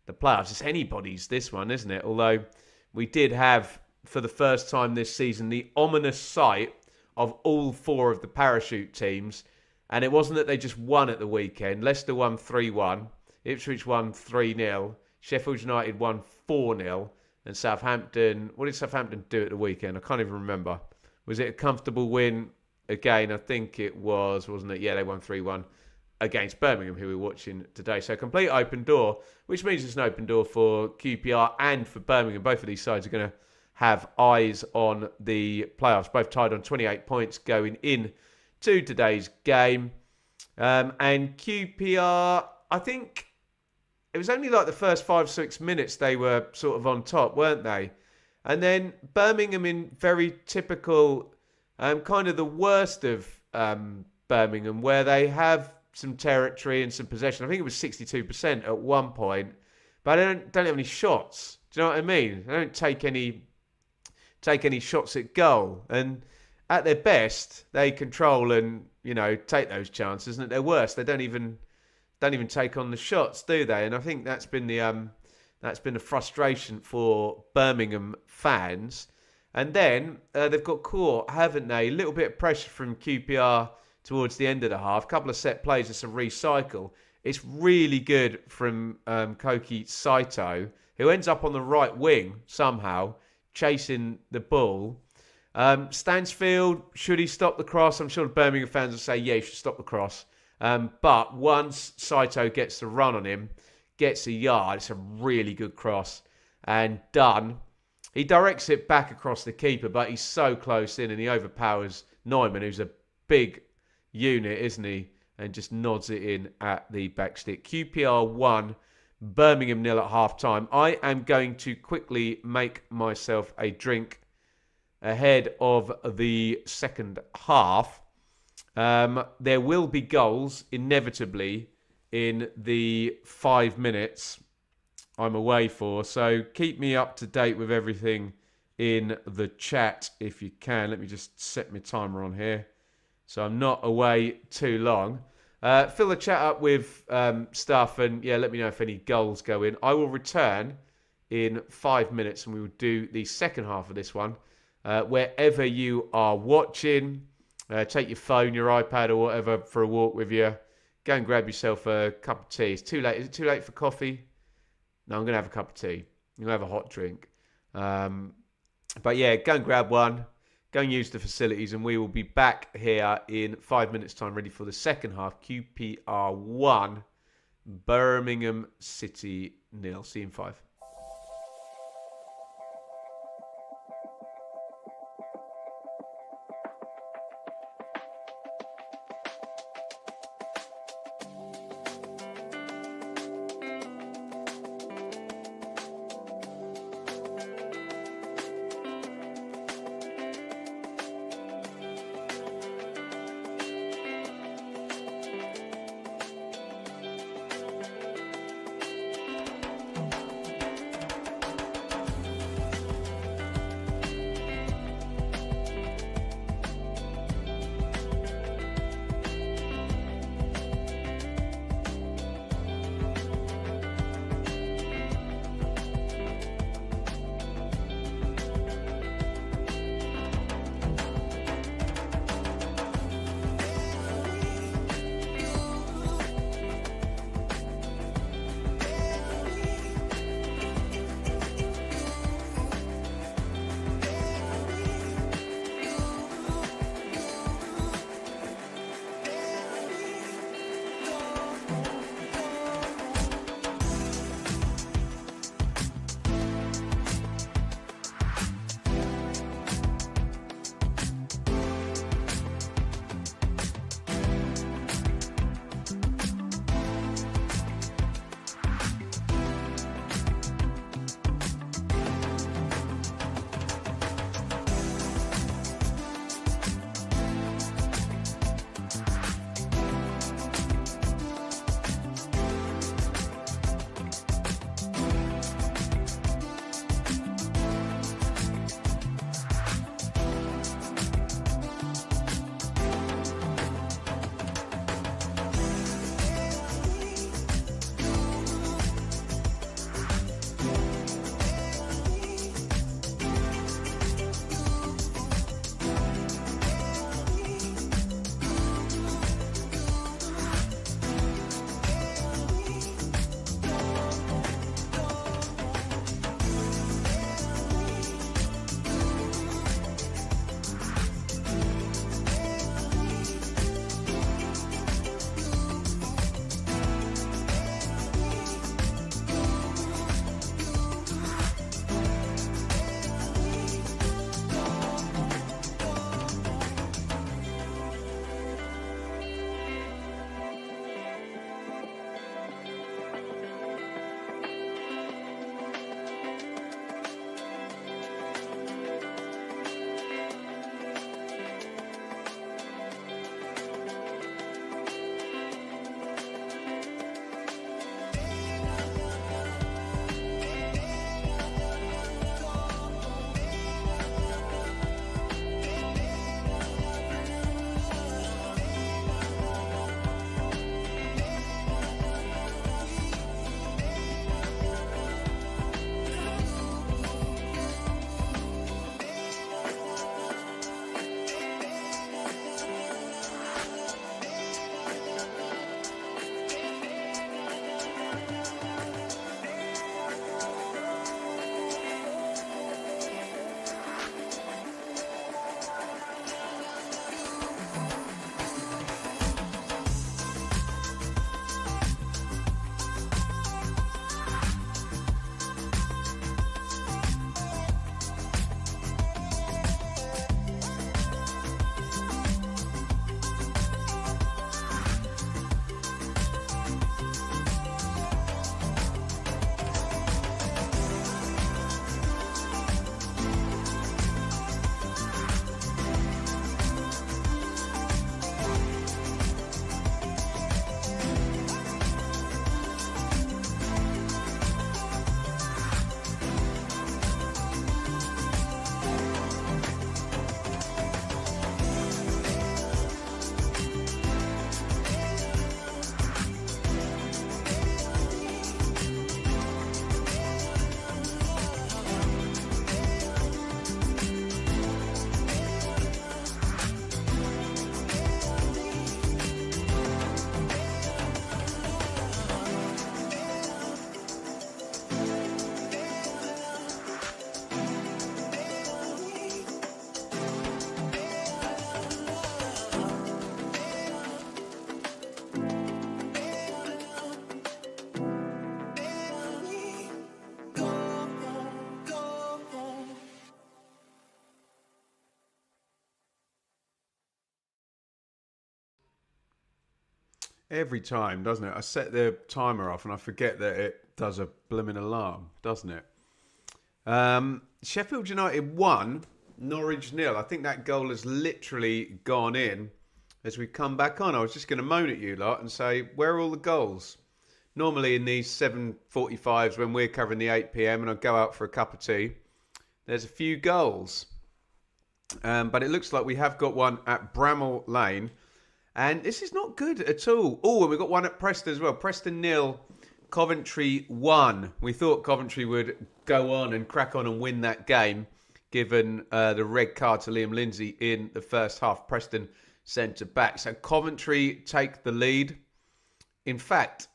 the playoffs. It's anybody's, this one, isn't it? Although we did have, for the first time this season, the ominous sight of all 4 of the parachute teams. And it wasn't that they just won at the weekend. Leicester won 3-1. Ipswich won 3-0. Sheffield United won 4-0. And Southampton, what did Southampton do at the weekend? I can't even remember. Was it a comfortable win? Again, I think it was, wasn't it? Yeah, they won 3-1 against Birmingham, who we're watching today. So complete open door, which means it's an open door for QPR and for Birmingham. Both of these sides are going to have eyes on the playoffs. Both tied on 28 points going in to today's game. And QPR, I think it was only like the first 5-6 minutes they were sort of on top, weren't they? And then Birmingham, in very typical, kind of the worst of Birmingham, where they have some territory and some possession. I think it was 62% at one point, but they don't have any shots. Do you know what I mean? They don't take any shots at goal. And at their best, they control and, take those chances. And at their worst, they don't even take on the shots, do they? And I think that's been the frustration for Birmingham fans. And then they've got caught, haven't they? A little bit of pressure from QPR towards the end of the half. A couple of set plays, it's a recycle. It's really good from Koki Saito, who ends up on the right wing somehow, chasing the ball. Stansfield, should he stop the cross? I'm sure the Birmingham fans will say, yeah, he should stop the cross. But once Saito gets the run on him, gets a yard, it's a really good cross. And done. He directs it back across the keeper, but he's so close in and he overpowers Neumann, who's a big unit, isn't he? And just nods it in at the back stick. QPR 1, Birmingham 0 at half-time. I am going to quickly make myself a drink ahead of the second half. There will be goals, inevitably, in the 5 minutes I'm away for. So keep me up to date with everything in the chat if you can. Let me just set my timer on here so I'm not away too long. Fill the chat up with stuff and, yeah, let me know if any goals go in. I will return in 5 minutes and we will do the second half of this one. Wherever you are watching, take your phone, your iPad or whatever for a walk with you. Go and grab yourself a cup of tea. It's too late. Is it too late for coffee? No, I'm going to have a cup of tea. I'm going to have a hot drink. But yeah, go and grab one. Go and use the facilities and we will be back here in 5 minutes time ready for the second half. QPR 1, Birmingham City 0. See you in 5. Every time, doesn't it? I set the timer off and I forget that it does a blooming alarm, doesn't it? Sheffield United 1, Norwich 0. I think that goal has literally gone in as we come back on. I was just going to moan at you lot and say, where are all the goals? Normally in these 7:45s when we're covering the 8 p.m. and I go out for a cup of tea, there's a few goals. But it looks like we have got one at Bramall Lane. And this is not good at all. Oh, and we've got one at Preston as well. Preston 0, Coventry 1. We thought Coventry would go on and crack on and win that game, given the red card to Liam Lindsay in the first half. Preston centre back. So Coventry take the lead. In fact,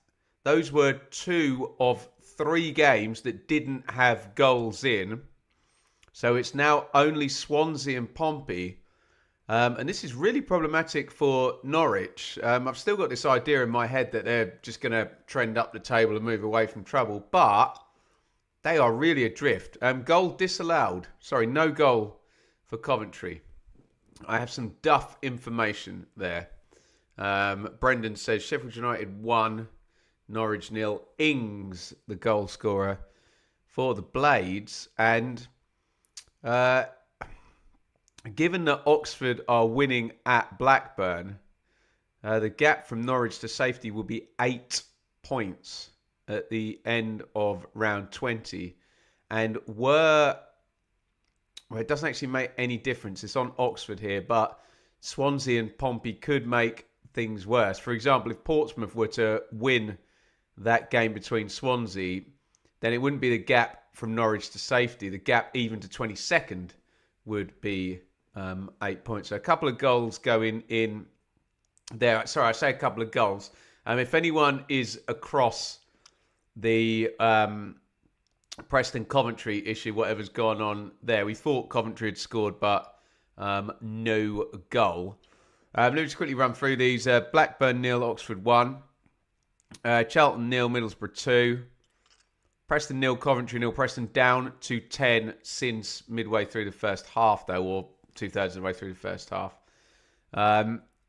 those were 2 of 3 games that didn't have goals in. So it's now only Swansea and Pompey. And this is really problematic for Norwich. I've still got this idea in my head that they're just going to trend up the table and move away from trouble. But they are really adrift. Goal disallowed. Sorry, no goal for Coventry. I have some duff information there. Brendan says Sheffield United 1, Norwich 0. Ings, the goal scorer for the Blades. And given that Oxford are winning at Blackburn, the gap from Norwich to safety will be 8 points at the end of round 20. And it doesn't actually make any difference. It's on Oxford here, but Swansea and Pompey could make things worse. For example, if Portsmouth were to win that game between Swansea, then it wouldn't be the gap from Norwich to safety. The gap even to 22nd would be 8 points. So a couple of goals going in there. Sorry, I say a couple of goals. If anyone is across the Preston Coventry issue, whatever's gone on there, we thought Coventry had scored, but no goal. Let me just quickly run through these. Blackburn 0, Oxford 1. Charlton 0, Middlesbrough 2. Preston 0, Coventry 0. Preston down to 10 since midway through the first half, though, or 2/3 of the way through the first half.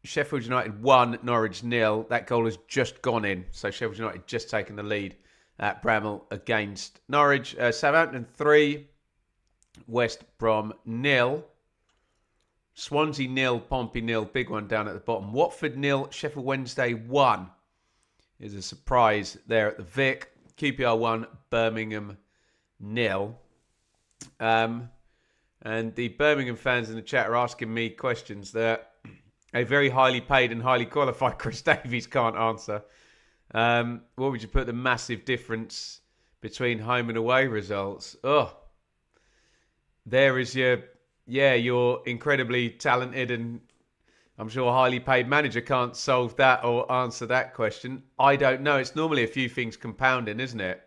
Sheffield United 1, Norwich 0. That goal has just gone in. So Sheffield United just taken the lead at Bramall against Norwich. Southampton 3, West Brom 0. Swansea 0, Pompey 0. Big one down at the bottom. Watford 0, Sheffield Wednesday 1. Is a surprise there at the Vic. QPR 1, Birmingham 0. And the Birmingham fans in the chat are asking me questions that a very highly paid and highly qualified Chris Davies can't answer. What would you put the massive difference between home and away results? Oh, there is your incredibly talented and I'm sure a highly paid manager can't solve that or answer that question. I don't know. It's normally a few things compounding, isn't it?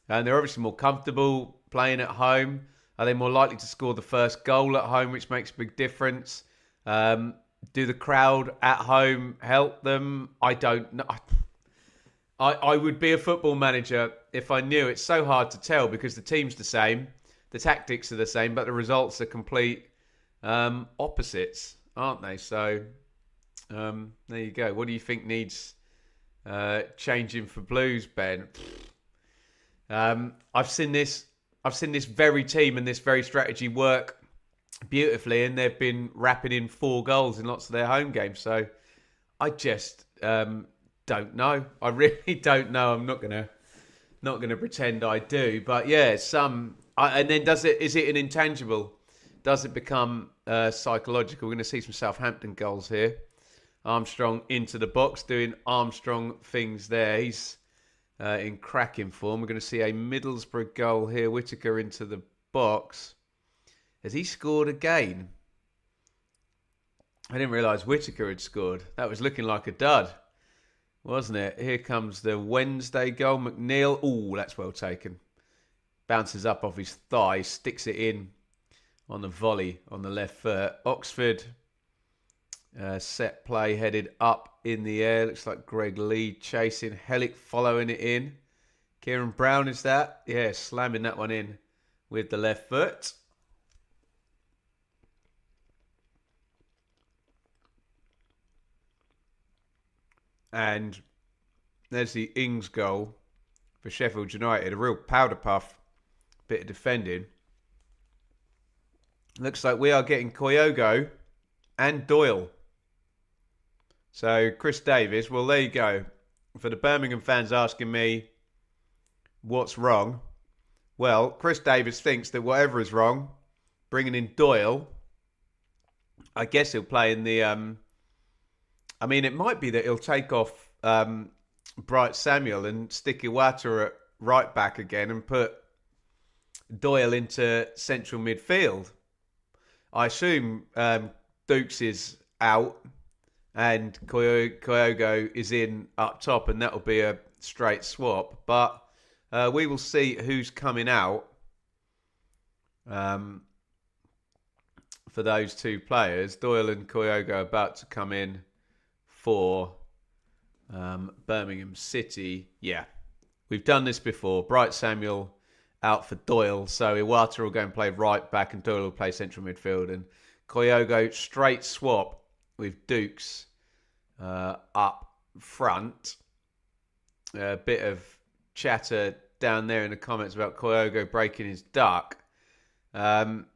And they're obviously more comfortable playing at home. Are they more likely to score the first goal at home, which makes a big difference? Do the crowd at home help them? I don't know. I would be a football manager if I knew. It's so hard to tell because the team's the same, the tactics are the same, but the results are complete opposites, aren't they? So there you go. What do you think needs changing for Blues, Ben? I've seen this very team and this very strategy work beautifully, and they've been wrapping in 4 goals in lots of their home games. So I just don't know. I really don't know. I'm not gonna pretend I do. But yeah, and then is it an intangible? Does it become psychological? We're going to see some Southampton goals here. Armstrong into the box, doing Armstrong things there. He's in cracking form. We're going to see a Middlesbrough goal here. Whittaker into the box. Has he scored again? I didn't realise Whittaker had scored. That was looking like a dud, wasn't it? Here comes the Wednesday goal. McNeil. Ooh, that's well taken. Bounces up off his thigh, sticks it in on the volley on the left foot. Oxford set play headed up in the air. Looks like Greg Lee chasing. Hellick following it in. Kieran Brown is that? Yeah, slamming that one in with the left foot. And there's the Ings goal for Sheffield United. A real powder puff bit of defending. Looks like we are getting Kyogo and Doyle. So Chris Davis, well, there you go. For the Birmingham fans asking me what's wrong, well, Chris Davis thinks that whatever is wrong, bringing in Doyle, I guess he'll play in the... I mean, it might be that he'll take off Bright Samuel and stick Iwata at right back again and put Doyle into central midfield. I assume Dukes is out and Kyogo is in up top, and that'll be a straight swap. But we will see who's coming out for those two players. Doyle and Kyogo are about to come in for Birmingham City. Yeah, we've done this before. Bright Samuel out for Doyle, so Iwata will go and play right back and Doyle will play central midfield, and Kyogo straight swap with Dukes up front. A bit of chatter down there in the comments about Kyogo breaking his duck. In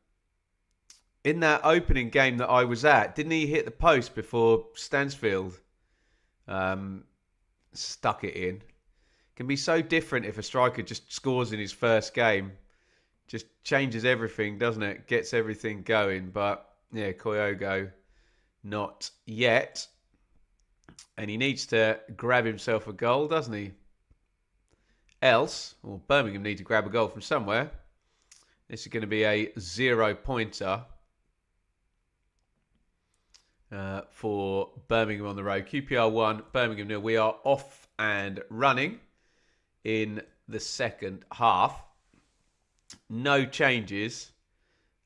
that opening game that I was at, didn't he hit the post before Stansfield stuck it in? Can be so different if a striker just scores in his first game. Just changes everything, doesn't it? Gets everything going. But yeah, Kyogo not yet. And he needs to grab himself a goal, doesn't he? Else, well, Birmingham need to grab a goal from somewhere. This is going to be a 0-pointer for Birmingham on the road. QPR 1, Birmingham 0. We are off and running in the second half. No changes,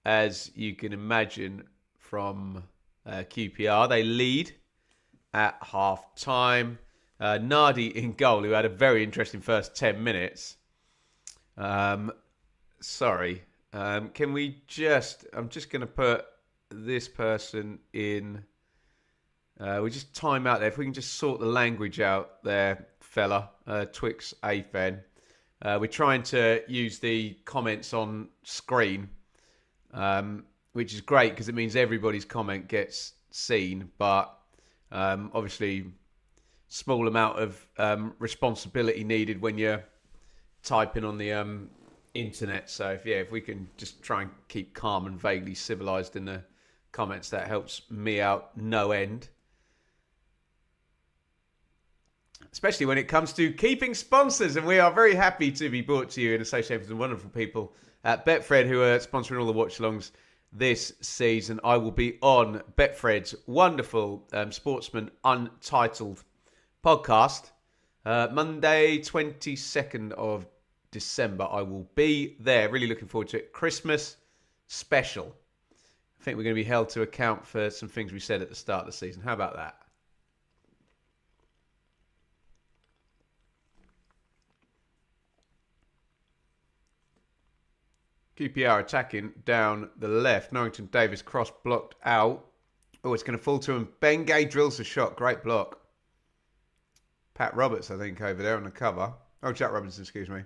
as you can imagine, from QPR. They lead at half time. Nardi in goal, who had a very interesting first 10 minutes. Sorry. Can we just... I'm just going to put this person in... we just time out there. If we can just sort the language out there, fella. Twix Afen. We're trying to use the comments on screen, which is great because it means everybody's comment gets seen. But obviously, small amount of responsibility needed when you're typing on the internet. So if we can just try and keep calm and vaguely civilized in the comments, that helps me out no end. Especially when it comes to keeping sponsors. And we are very happy to be brought to you in association with the wonderful people at Betfred, who are sponsoring all the watch-alongs this season. I will be on Betfred's wonderful Sportsman Untitled podcast. Monday, 22nd of December. I will be there. Really looking forward to it. Christmas special. I think we're going to be held to account for some things we said at the start of the season. How about that? QPR attacking down the left. Norrington Davis cross blocked out. Oh, it's going to fall to him. Bengay drills a shot. Great block. Pat Roberts, I think, over there on the cover. Oh, Jack Robinson, excuse me.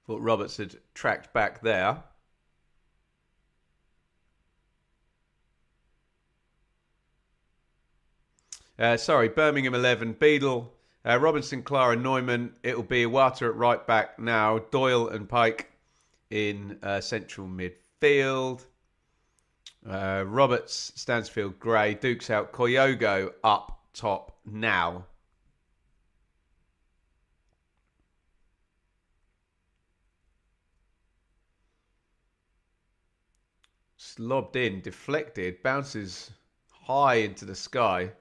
Thought Roberts had tracked back there. Sorry, Birmingham 11. Beadle. Robinson, Clara, Neumann. It'll be Iwata at right back now. Doyle and Pike in central midfield. Roberts, Stansfield, Gray. Dukes out. Kyogo up top now. Lobbed in, deflected, bounces high into the sky.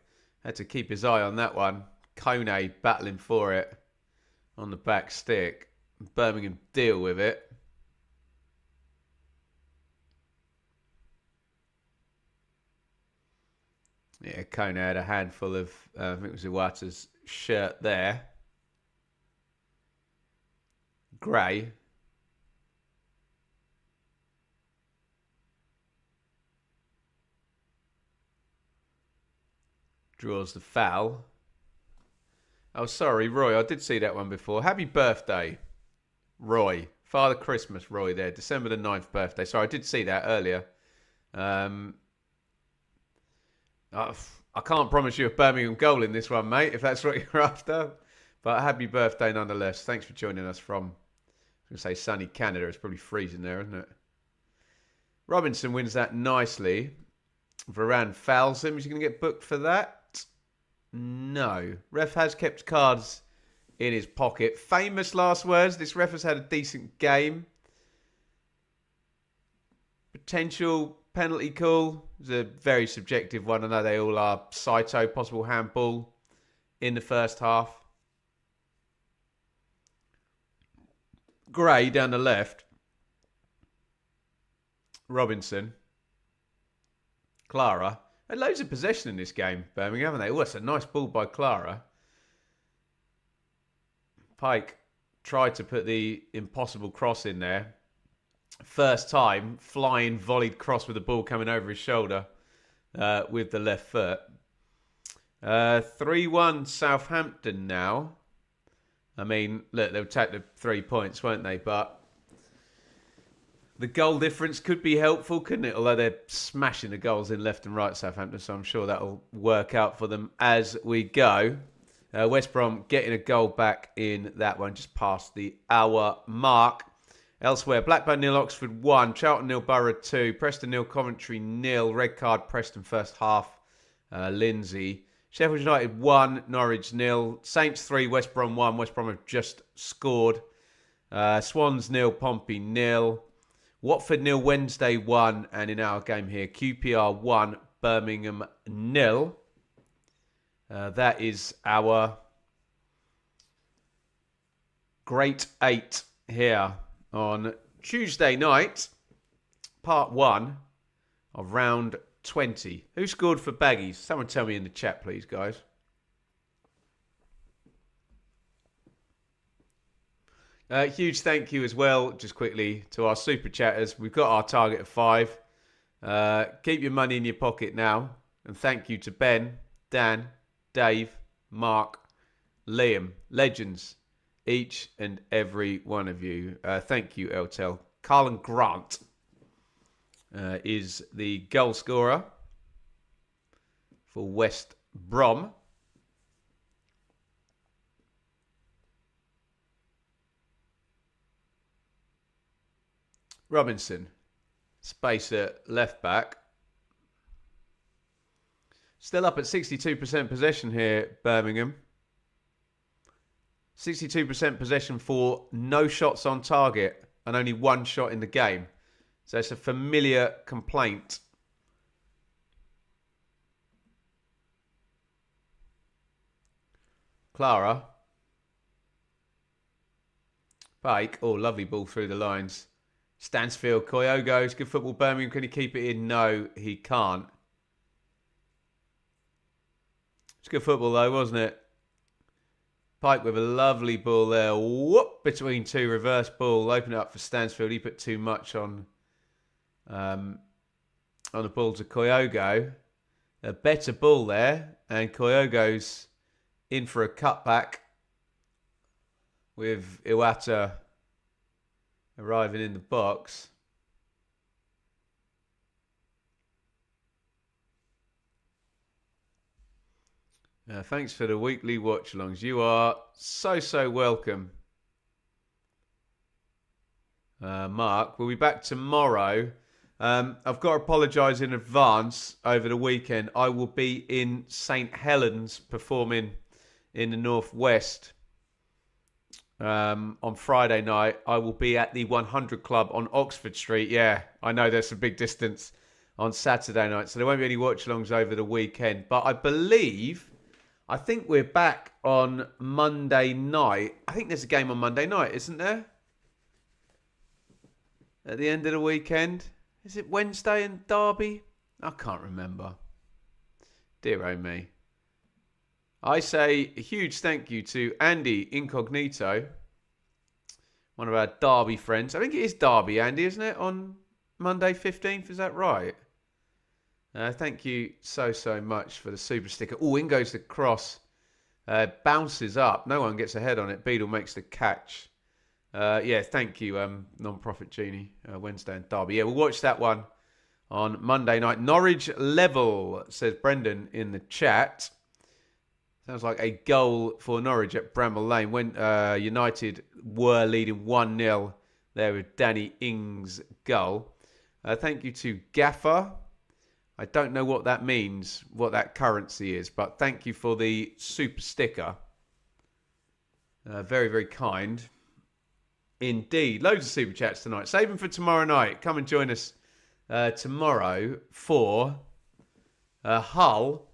Had to keep his eye on that one. Kone battling for it on the back stick. Birmingham deal with it. Yeah, Kone had a handful of, I think it was Iwata's shirt there. Gray. Draws the foul. Oh, sorry, Roy. I did see that one before. Happy birthday, Roy. Father Christmas, Roy there. December the 9th birthday. Sorry, I did see that earlier. I can't promise you a Birmingham goal in this one, mate, if that's what you're after. But happy birthday nonetheless. Thanks for joining us from, I was going to say sunny Canada. It's probably freezing there, isn't it? Robinson wins that nicely. Varane fouls him. Is he going to get booked for that? No. Ref has kept cards in his pocket. Famous last words. This ref has had a decent game. Potential penalty call. It's a very subjective one. I know they all are. Saito, possible handball in the first half. Gray down the left. Robinson. Clara. Had loads of possession in this game, Birmingham, haven't they? Oh, that's a nice ball by Clara. Pike tried to put the impossible cross in there. First time, flying volleyed cross with the ball coming over his shoulder with the left foot. 3-1 Southampton now. I mean, look, they'll take the 3 points, won't they? But the goal difference could be helpful, couldn't it? Although they're smashing the goals in left and right, Southampton, so I'm sure that'll work out for them as we go. West Brom getting a goal back in that one, just past the hour mark. Elsewhere, Blackburn 0, Oxford 1, Charlton 0, Borough 2, Preston 0, Coventry 0, red card Preston first half, Lindsay. Sheffield United 1, Norwich 0, Saints 3, West Brom 1, West Brom have just scored. Swans 0, Pompey 0, Watford 0, Wednesday 1, and in our game here, QPR 1, Birmingham 0. That is our Great 8 here on Tuesday night, part 1 of round 20. Who scored for Baggies? Someone tell me in the chat, please, guys. Huge thank you as well, just quickly, to our super chatters. We've got our target of 5. Keep your money in your pocket now. And thank you to Ben, Dan, Dave, Mark, Liam, legends, each and every one of you. Thank you, Eltel. Carlin Grant is the goal scorer for West Brom. Robinson, space at left back. Still up at 62% possession here, Birmingham. 62% possession for no shots on target and only 1 shot in the game. So it's a familiar complaint. Clara. Pike. Oh, lovely ball through the lines. Stansfield. Kyogo's good football. Birmingham. Can he keep it in? No, he can't. It's good football though, wasn't it? Pike with a lovely ball there. Whoop! Between two. Reverse ball. Open it up for Stansfield. He put too much on the ball to Kyogo. A better ball there. And Kyogo's in for a cutback with Iwata arriving in the box. Thanks for the weekly watch-alongs. You are so welcome. Mark, we'll be back tomorrow. I've got to apologise in advance over the weekend. I will be in St Helens performing in the Northwest on Friday night. I will be at the 100 Club on Oxford Street. Yeah, I know there's a big distance on Saturday night, so there won't be any watch-alongs over the weekend. But I think we're back on Monday night. I think there's a game on Monday night, isn't there? At the end of the weekend. Is it Wednesday and Derby? I can't remember. Dear oh me. I say a huge thank you to Andy Incognito, one of our Derby friends. I think it is Derby, Andy, isn't it? On Monday 15th, is that right? Thank you so much for the super sticker. Oh, in goes the cross. Bounces up. No one gets ahead on it. Beadle makes the catch. Yeah, thank you, Non-Profit Genie. Wednesday and Derby. Yeah, we'll watch that one on Monday night. Norwich level, says Brendan in the chat. Sounds like a goal for Norwich at Bramall Lane when United were leading 1-0 there with Danny Ings' goal. Thank you to Gaffer. I don't know what that means, what that currency is, but thank you for the super sticker. Very, very kind. Indeed. Loads of super chats tonight. Save them for tomorrow night. Come and join us tomorrow for Hull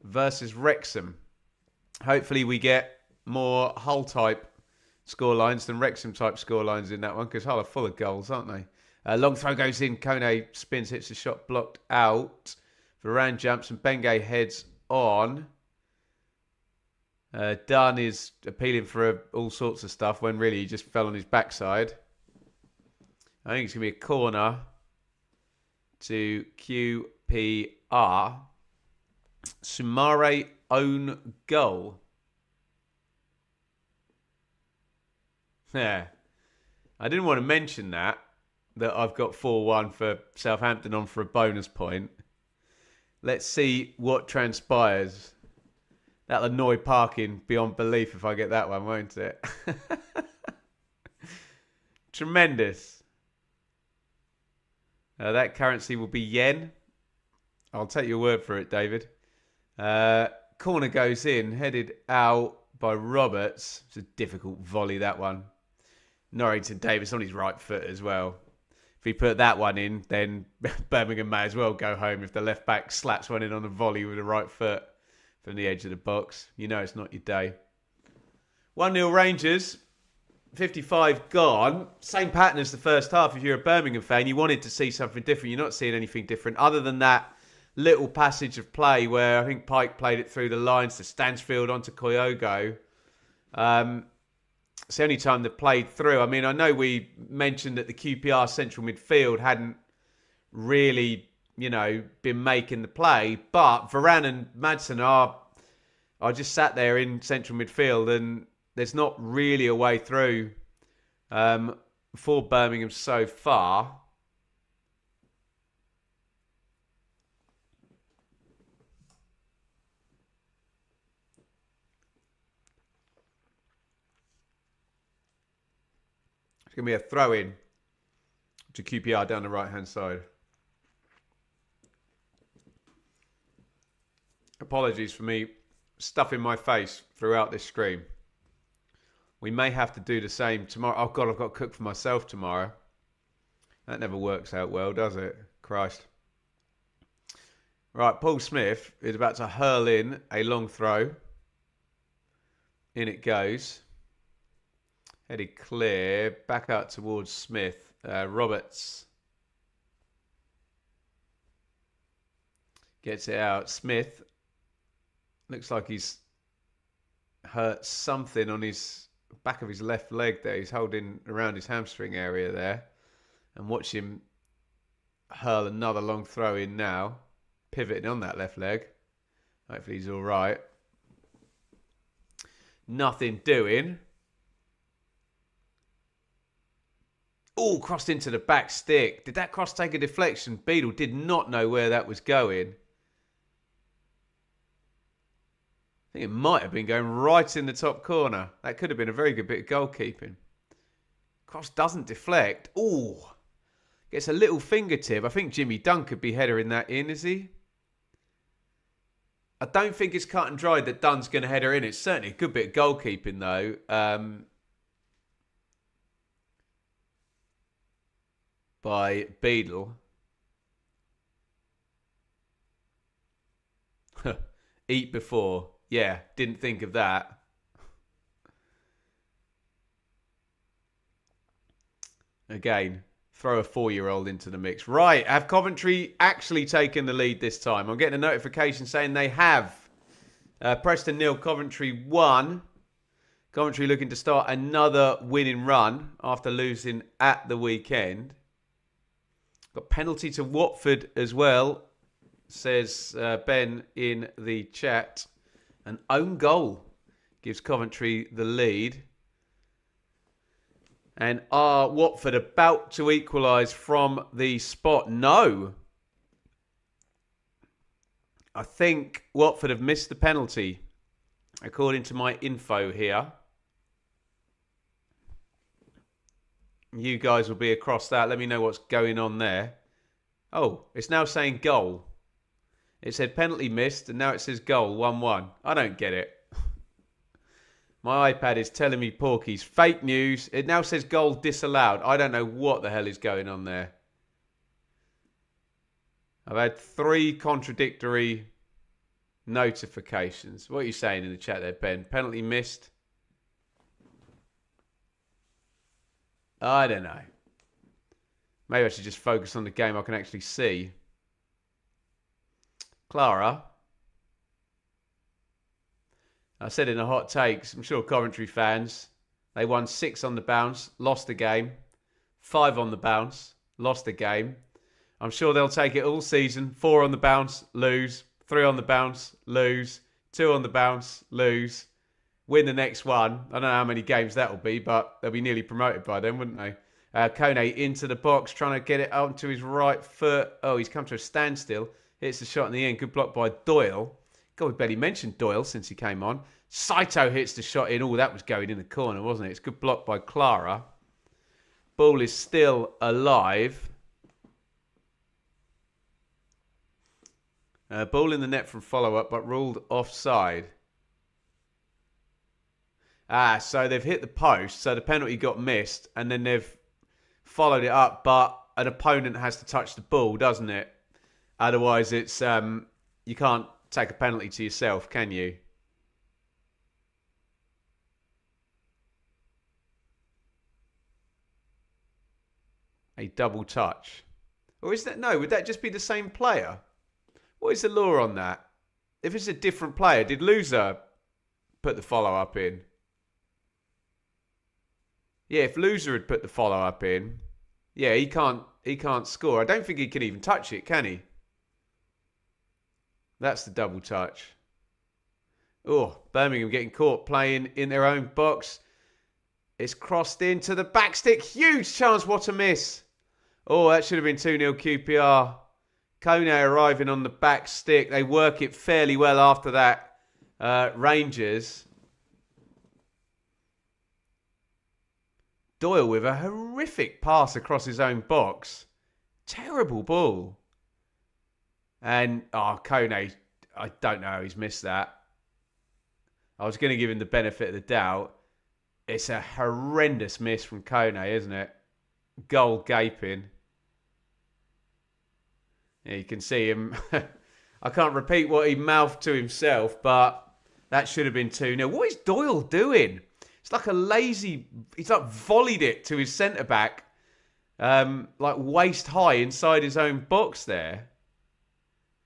versus Wrexham. Hopefully we get more Hull type scorelines than Wrexham type scorelines in that one, because Hull are full of goals, aren't they? Long throw goes in. Kone spins, hits the shot, blocked out. Varane jumps and Bengay heads on. Dunn is appealing for all sorts of stuff when really he just fell on his backside. I think it's going to be a corner to QPR. Sumare own goal. Yeah. I didn't want to mention that I've got 4-1 for Southampton on for a bonus point. Let's see what transpires. That'll annoy parking beyond belief if I get that one, won't it? Tremendous. That currency will be yen. I'll take your word for it, David. Corner goes in, headed out by Roberts. It's a difficult volley, that one. Norrington Davis on his right foot as well. If he put that one in, then Birmingham may as well go home if the left back slaps one in on a volley with the right foot from the edge of the box. You know it's not your day. 1-0 Rangers. 55 gone. Same pattern as the first half. If you're a Birmingham fan, you wanted to see something different. You're not seeing anything different other than that little passage of play where I think Pike played it through the lines to Stansfield onto Kyogo. It's the only time they've played through. I mean, I know we mentioned that the QPR central midfield hadn't really, been making the play, but Varane and Madsen are just sat there in central midfield, and there's not really a way through for Birmingham so far. It's going to be a throw-in to QPR down the right-hand side. Apologies for me stuffing my face throughout this stream. We may have to do the same tomorrow. Oh, God, I've got to cook for myself tomorrow. That never works out well, does it? Christ. Right, Paul Smith is about to hurl in a long throw. In it goes. Headed clear. Back out towards Smith. Roberts gets it out. Smith looks like he's hurt something on his back of his left leg there. He's holding around his hamstring area there. And watch him hurl another long throw in now. Pivoting on that left leg. Hopefully he's all right. Nothing doing. Oh, crossed into the back stick. Did that cross take a deflection? Beadle did not know where that was going. I think it might have been going right in the top corner. That could have been a very good bit of goalkeeping. Cross doesn't deflect. Oh, gets a little fingertip. I think Jimmy Dunn could be headering that in, is he? I don't think it's cut and dried that Dunn's going to header in. It's certainly a good bit of goalkeeping, though. By Beadle. Eat before. Yeah, didn't think of that. Again, throw a 4-year-old into the mix. Right, have Coventry actually taken the lead this time? I'm getting a notification saying they have. Preston 0, Coventry 1. Coventry looking to start another winning run after losing at the weekend. Got penalty to Watford as well. says Ben in the chat. An own goal gives Coventry the lead. And are Watford about to equalise from the spot? No. I think Watford have missed the penalty, according to my info here. You guys will be across that. Let me know what's going on there. Oh, it's now saying goal. It said penalty missed, and now it says goal, 1-1. I don't get it. My iPad is telling me porkies. Fake news. It now says goal disallowed. I don't know what the hell is going on there. I've had 3 contradictory notifications. What are you saying in the chat there, Ben? Penalty missed? I don't know. Maybe I should just focus on the game I can actually see. Clara. I said in the hot takes, I'm sure Coventry fans, they won 6 on the bounce, lost the game. 5 on the bounce, lost the game. I'm sure they'll take it all season. 4 on the bounce, lose. 3 on the bounce, lose. 2 on the bounce, lose. Win the next one. I don't know how many games that will be, but they'll be nearly promoted by then, wouldn't they? Kone into the box, trying to get it onto his right foot. Oh, he's come to a standstill. Hits the shot in the end. Good block by Doyle. God, we barely mentioned Doyle since he came on. Saito hits the shot in. Oh, that was going in the corner, wasn't it? It's good block by Clara. Ball is still alive. Ball in the net from follow-up, but ruled offside. So they've hit the post, so the penalty got missed, and then they've followed it up, but an opponent has to touch the ball, doesn't it? Otherwise, it's you can't take a penalty to yourself, can you? A double touch. Or is that... No, would that just be the same player? What is the law on that? If it's a different player, did Loser put the follow-up in? Yeah, if Loser had put the follow-up in, yeah, he can't score. I don't think he can even touch it, can he? That's the double touch. Oh, Birmingham getting caught playing in their own box. It's crossed into the back stick. Huge chance. What a miss. Oh, that should have been 2-0 QPR. Kone arriving on the back stick. They work it fairly well after that. Rangers. Doyle with a horrific pass across his own box. Terrible ball. And, Kone, I don't know how he's missed that. I was going to give him the benefit of the doubt. It's a horrendous miss from Kone, isn't it? Goal gaping. Yeah, you can see him. I can't repeat what he mouthed to himself, but that should have been 2-0. What is Doyle doing? It's like a lazy... He's like volleyed it to his centre-back. Like waist high inside his own box there.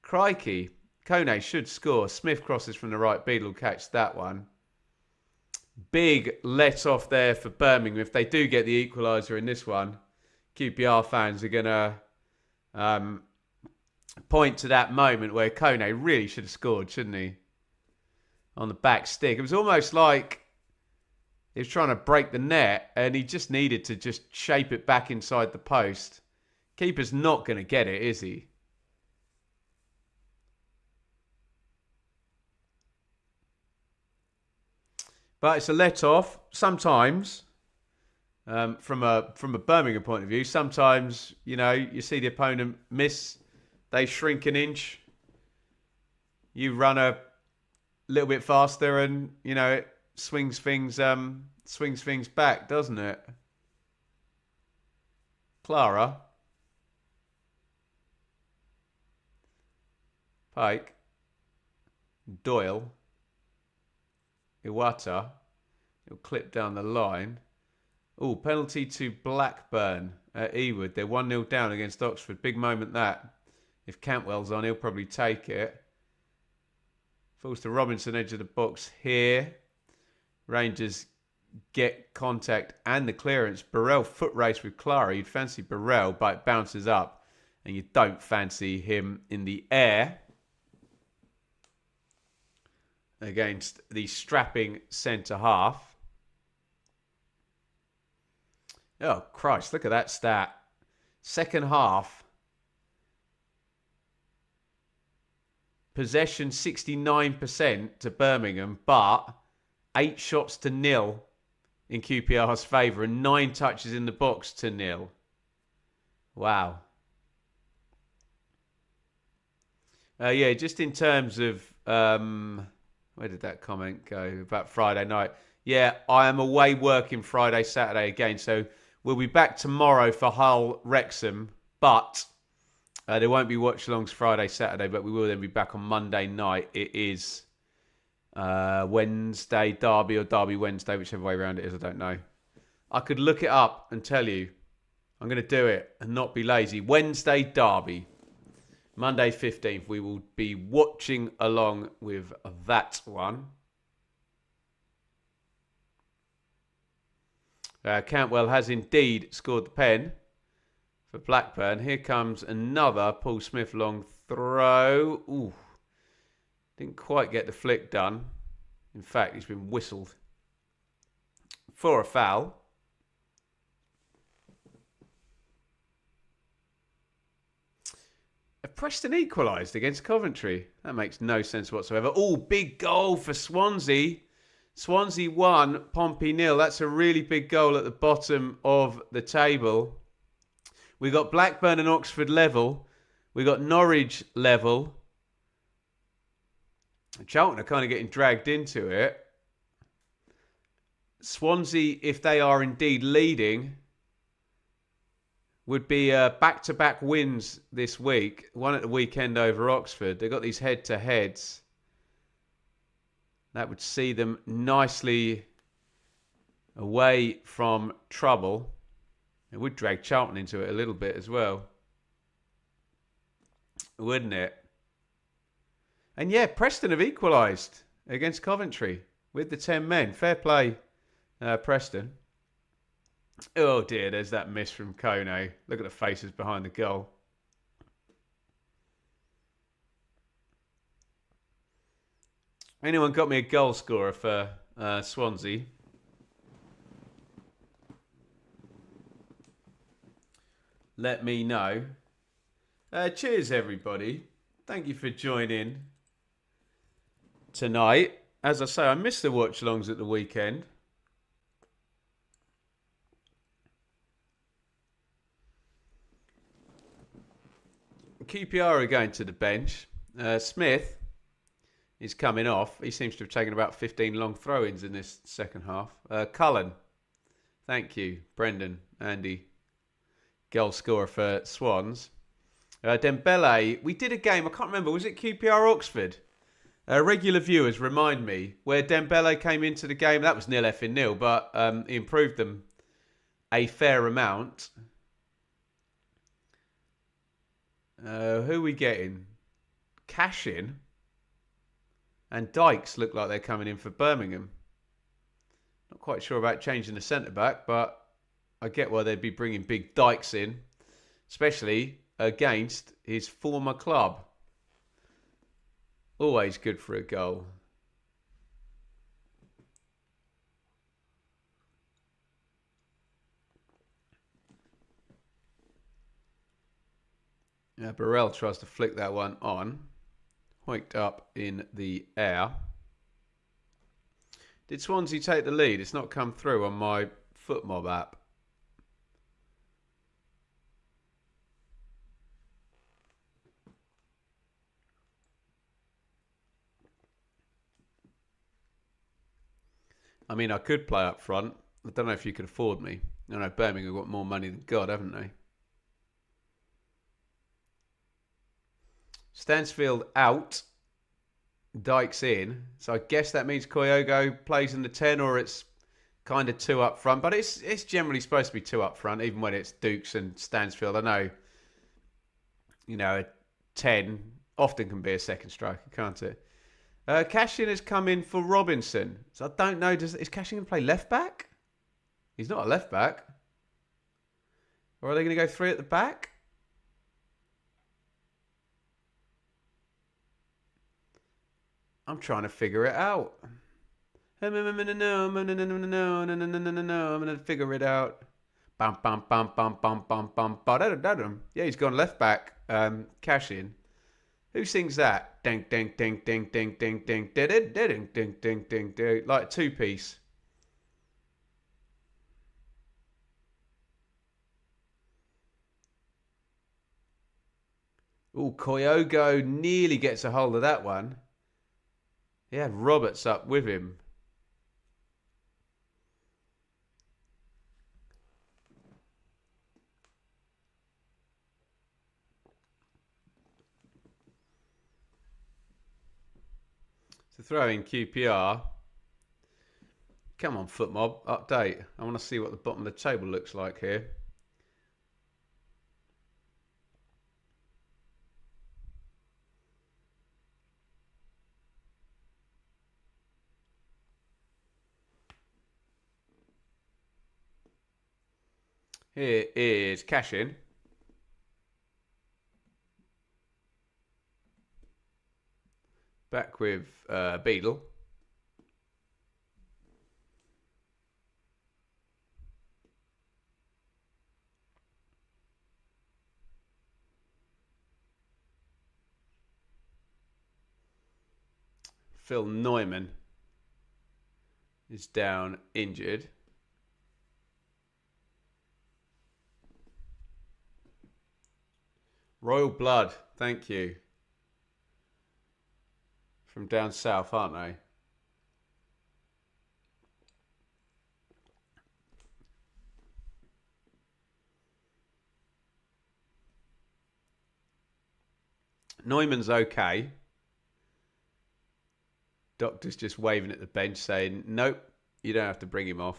Crikey. Kone should score. Smith crosses from the right. Beadle will catch that one. Big let off there for Birmingham. If they do get the equaliser in this one, QPR fans are going to point to that moment where Kone really should have scored, shouldn't he? On the back stick. It was almost like he was trying to break the net and he just needed to just shape it back inside the post. Keeper's not going to get it, is he? But it's a let-off. Sometimes, from a Birmingham point of view, sometimes, you know, you see the opponent miss, they shrink an inch. You run a little bit faster and, you know, it swings things back, doesn't it? Clara. Pike. Doyle. Iwata. He'll clip down the line. Oh, penalty to Blackburn at Ewood. They're 1-0 down against Oxford. Big moment that. If Cantwell's on, he'll probably take it. Falls to Robinson, edge of the box here. Rangers get contact and the clearance. Burrell foot race with Clara. You'd fancy Burrell, but it bounces up. and you don't fancy him in the air against the strapping centre-half. Oh, Christ, look at that stat. Second half, possession 69% to Birmingham, but 8 shots to 0 in QPR's favour and 9 touches in the box to 0. Wow. Yeah, just in terms of, where did that comment go? About Friday night. Yeah, I am away working Friday, Saturday again, so we'll be back tomorrow for Hull Wrexham, but there won't be watch-alongs Friday, Saturday, but we will then be back on Monday night. It is Wednesday Derby or Derby Wednesday, whichever way around it is, I don't know. I could look it up and tell you. I'm going to do it and not be lazy. Wednesday Derby. Monday 15th, we will be watching along with that one. Cantwell has indeed scored the pen for Blackburn. Here comes another Paul Smith long throw. Ooh, didn't quite get the flick done. In fact, he's been whistled for a foul. Preston equalised against Coventry. That makes no sense whatsoever. Oh, big goal for Swansea. Swansea 1, Pompey 0. That's a really big goal at the bottom of the table. We got Blackburn and Oxford level. We got Norwich level. Charlton are kind of getting dragged into it. Swansea, if they are indeed leading, would be back-to-back wins this week. One at the weekend over Oxford. They've got these head-to-heads. That would see them nicely away from trouble. It would drag Charlton into it a little bit as well. Wouldn't it? And yeah, Preston have equalised against Coventry with the 10 men. Fair play, Preston. Oh dear, there's that miss from Kone. Look at the faces behind the goal. Anyone got me a goal scorer for Swansea? Let me know. Cheers, everybody. Thank you for joining tonight. As I say, I missed the watch-alongs at the weekend. QPR are going to the bench. Smith is coming off. He seems to have taken about 15 long throw-ins in this second half. Cullen, thank you. Brendan, Andy, goal scorer for Swans. Dembele, we did a game, I can't remember, was it QPR Oxford? Regular viewers remind me, where Dembele came into the game. That was 0-0, but he improved them a fair amount. Who are we getting? Cashin and Dykes look like they're coming in for Birmingham. Not quite sure about changing the centre-back, but I get why they'd be bringing big Dykes in, especially against his former club. Always good for a goal. Burrell tries to flick that one on. Hoiked up in the air. Did Swansea take the lead? It's not come through on my FootMob app. I mean, I could play up front. I don't know if you could afford me. I know Birmingham have got more money than God, haven't they? Stansfield out. Dykes in. So I guess that means Kyogo plays in the 10, or it's kind of 2 up front. But it's generally supposed to be 2 up front, even when it's Dukes and Stansfield. I know, a 10 often can be a second striker, can't it? Cashin has come in for Robinson. So I don't know, is Cashin going to play left back? He's not a left back. Or are they going to go 3 at the back? I'm trying to figure it out. I'm gonna figure it out. Bum bum bum bum bum bum bum bum. Yeah, he's gone left back. Cash in. Who sings that? Ding ding ding ding ding ding ding ding ding ding ding ding ding ding. Like a two-piece. Oh, Kyogo nearly gets a hold of that one. He had Roberts up with him. So throw in QPR. Come on, Footmob, update. I want to see what the bottom of the table looks like here. Here is Cash in. Back with Beadle. Phil Neumann is down injured. Royal Blood, thank you. From down south, aren't they? Neumann's okay. Doctor's just waving at the bench saying, nope, you don't have to bring him off.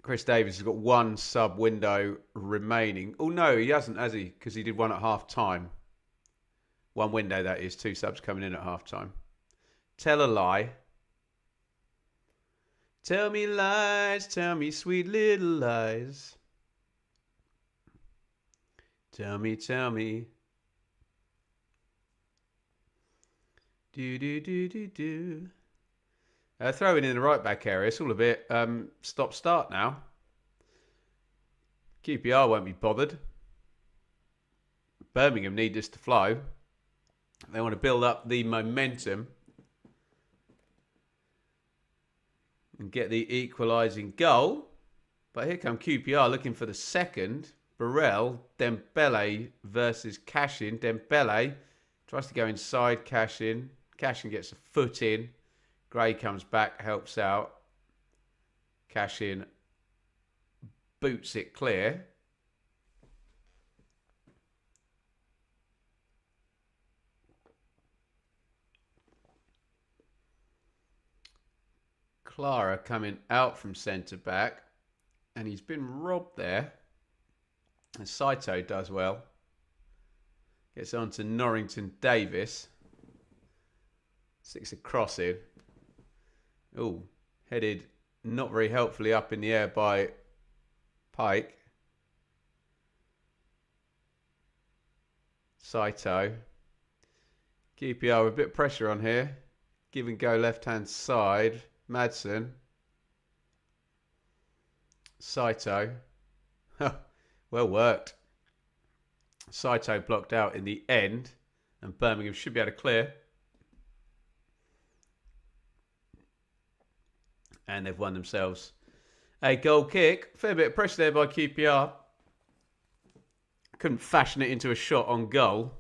Chris Davis has got one sub window remaining. Oh, no, he hasn't, has he? Because he did one at half time. One window, that is. 2 subs coming in at half time. Tell a lie. Tell me lies. Tell me sweet little lies. Tell me, tell me. Do. Throwing in the right back area. It's all a bit stop-start now. QPR won't be bothered. Birmingham need this to flow. They want to build up the momentum and get the equalising goal. But here come QPR looking for the second. Burrell, Dembele versus Cashin. Dembele tries to go inside Cashin. Cashin gets a foot in. Gray comes back, helps out. Cashin boots it clear. Clara coming out from centre back. And he's been robbed there. And Saito does well. Gets on to Norrington Davis. Sticks a cross in. Oh, headed not very helpfully up in the air by Pike. Saito. QPR with a bit of pressure on here. Give and go left hand side. Madsen. Saito. Well worked. Saito blocked out in the end. And Birmingham should be able to clear. And they've won themselves a goal kick. Fair bit of pressure there by QPR. Couldn't fashion it into a shot on goal.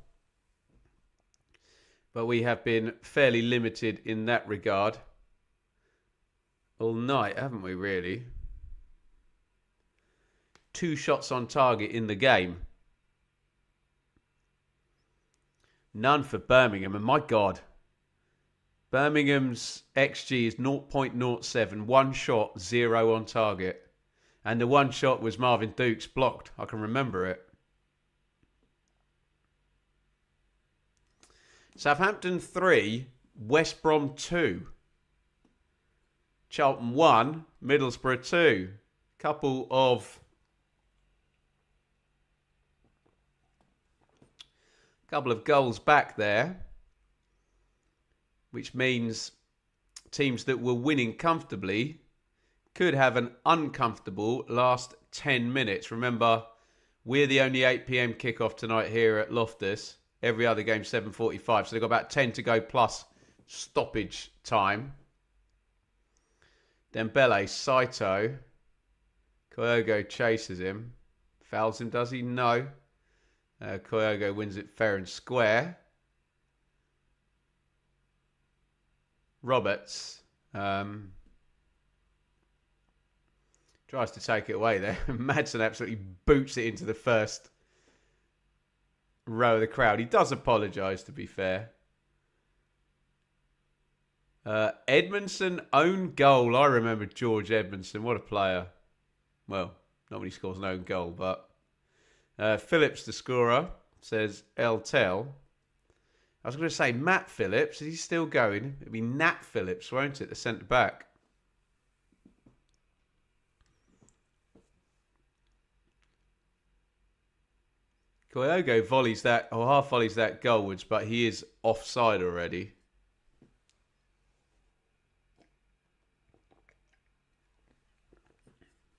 But we have been fairly limited in that regard. All night, haven't we, really? 2 shots on target in the game. None for Birmingham. And my God, Birmingham's XG is 0.07. 1 shot, 0 on target. And the 1 shot was Marvin Dukes blocked. I can remember it. Southampton 3, West Brom 2. Charlton 1, Middlesbrough 2. Couple couple of goals back there, which means teams that were winning comfortably could have an uncomfortable last 10 minutes. Remember, we're the only 8 p.m. kickoff tonight here at Loftus. Every other game 7:45, so they've got about 10 to go plus stoppage time. Dembele, Saito. Kyogo chases him. Fouls him, does he? No. Kyogo wins it fair and square. Roberts tries to take it away there. Madsen absolutely boots it into the first row of the crowd. He does apologise, to be fair. Edmondson, own goal. I remember George Edmondson. What a player. Well, not when he scores an own goal, but Phillips, the scorer, says El Tel. I was going to say Matt Phillips. Is he still going? It'd be Nat Phillips, won't it? The centre back. Kyogo volleys that, or half volleys that goalwards, but he is offside already.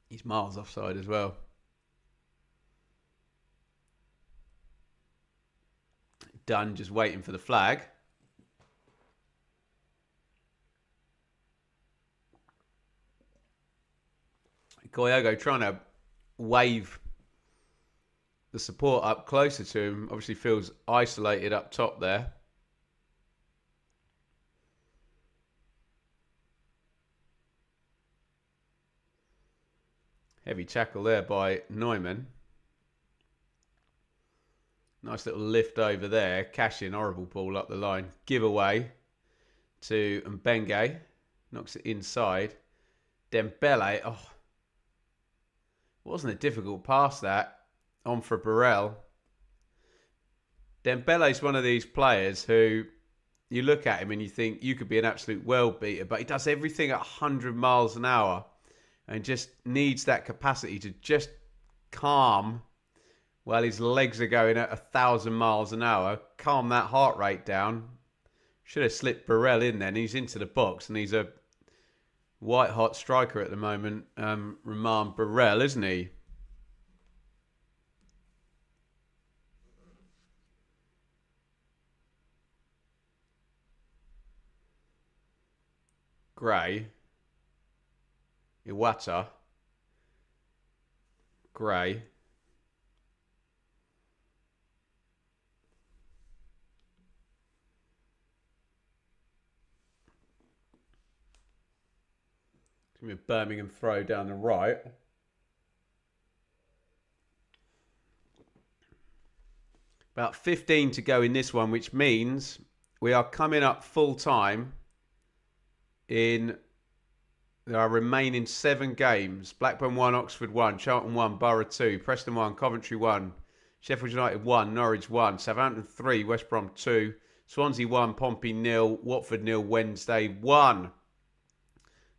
He's miles offside as well. Dunn just waiting for the flag. Kyogo trying to wave the support up closer to him. Obviously feels isolated up top there. Heavy tackle there by Neumann. Nice little lift over there. Cash in, horrible ball up the line. Give away to Mbenge. Knocks it inside. Dembele. Oh, wasn't a difficult pass that. On for Burrell. Dembele's one of these players who you look at him and you think you could be an absolute world beater, but he does everything at 100 miles an hour and just needs that capacity to just calm while his legs are going at 1,000 miles an hour. Calm that heart rate down. Should have slipped Burrell in then. He's into the box and he's a white hot striker at the moment. Roman Burrell, isn't he? Gray. Iwata. Gray. It's going to be a Birmingham throw down the right. About 15 to go in this one, which means we are coming up full time in our remaining 7 games. Blackburn 1, Oxford 1, Charlton 1, Borough 2, Preston 1, Coventry 1, Sheffield United 1, Norwich 1, Southampton 3, West Brom 2, Swansea 1, Pompey 0, Watford 0, Wednesday 1.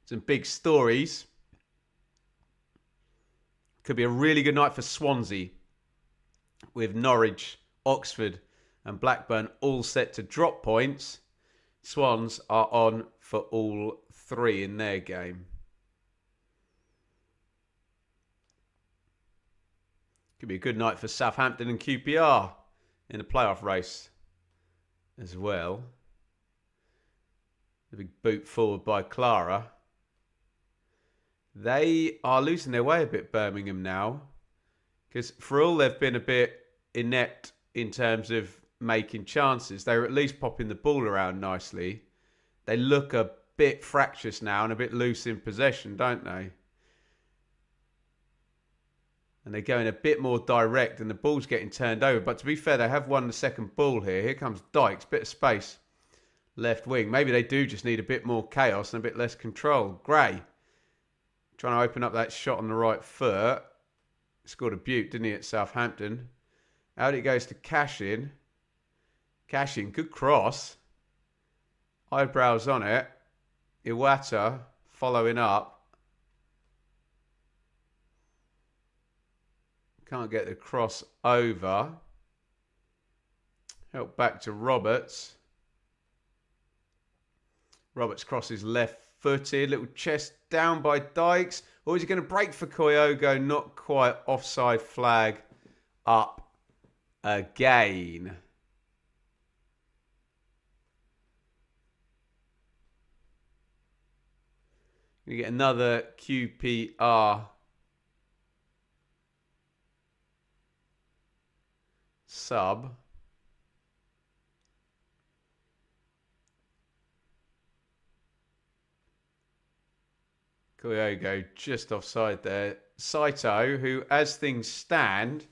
Some big stories. Could be a really good night for Swansea with Norwich, Oxford and Blackburn all set to drop points. Swans are on for all 3 in their game. Could be a good night for Southampton and QPR in the playoff race as well. The big boot forward by Clara. They are losing their way a bit, Birmingham, now. Because for all they've been a bit inept in terms of making chances, they were at least popping the ball around nicely. They look a bit fractious now and a bit loose in possession, don't they? And they're going a bit more direct and the ball's getting turned over. But to be fair, they have won the second ball here. Here comes Dykes, bit of space. Left wing. Maybe they do just need a bit more chaos and a bit less control. Gray. Trying to open up that shot on the right foot. Scored a beaut, didn't he, at Southampton. Out it goes to Cashin. Cashin, good cross. Eyebrows on it. Iwata following up. Can't get the cross over. Help back to Roberts. Roberts crosses left-footed. Little chest down by Dykes. Or is he going to break for Kyogo? Not quite. Offside flag up again. We get another QPR sub. Kyogo just offside there. Saito, who, as things stand,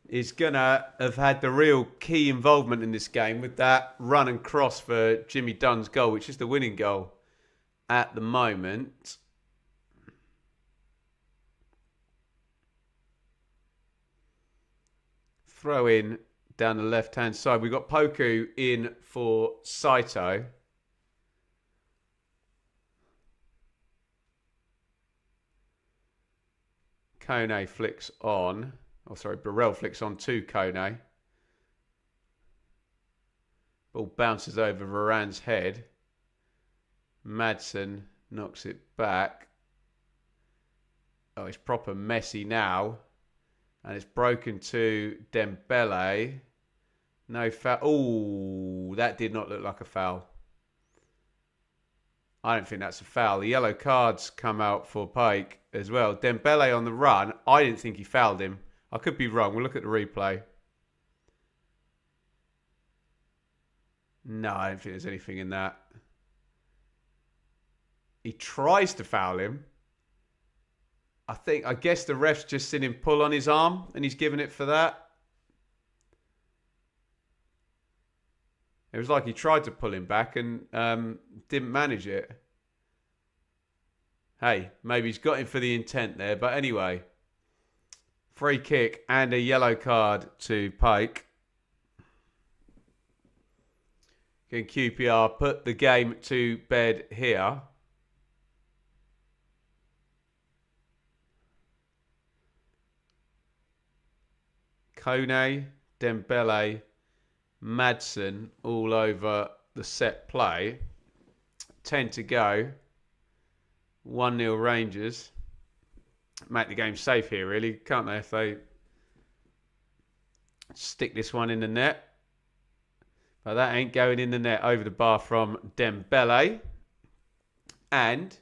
is going to have had the real key involvement in this game with that run and cross for Jimmy Dunn's goal, which is the winning goal at the moment. Throw in down the left-hand side. We've got Poku in for Saito. Kone flicks on. Oh, sorry, Burrell flicks on to Kone. Ball bounces over Varane's head. Madsen knocks it back. Oh, it's proper messy now. And it's broken to Dembele. No foul. Oh, that did not look like a foul. I don't think that's a foul. The yellow cards come out for Pike as well. Dembele on the run. I didn't think he fouled him. I could be wrong. We'll look at the replay. No, I don't think there's anything in that. He tries to foul him. I guess the ref's just seen him pull on his arm and he's given it for that. It was like he tried to pull him back and didn't manage it. Hey, maybe he's got him for the intent there. But anyway, free kick and a yellow card to Pike. Can QPR put the game to bed here? Kone, Dembele, Madsen all over the set play. 10 to go. 1-0 Rangers. Make the game safe here, really, can't they, if they stick this one in the net. But that ain't going in the net. Over the bar from Dembele. And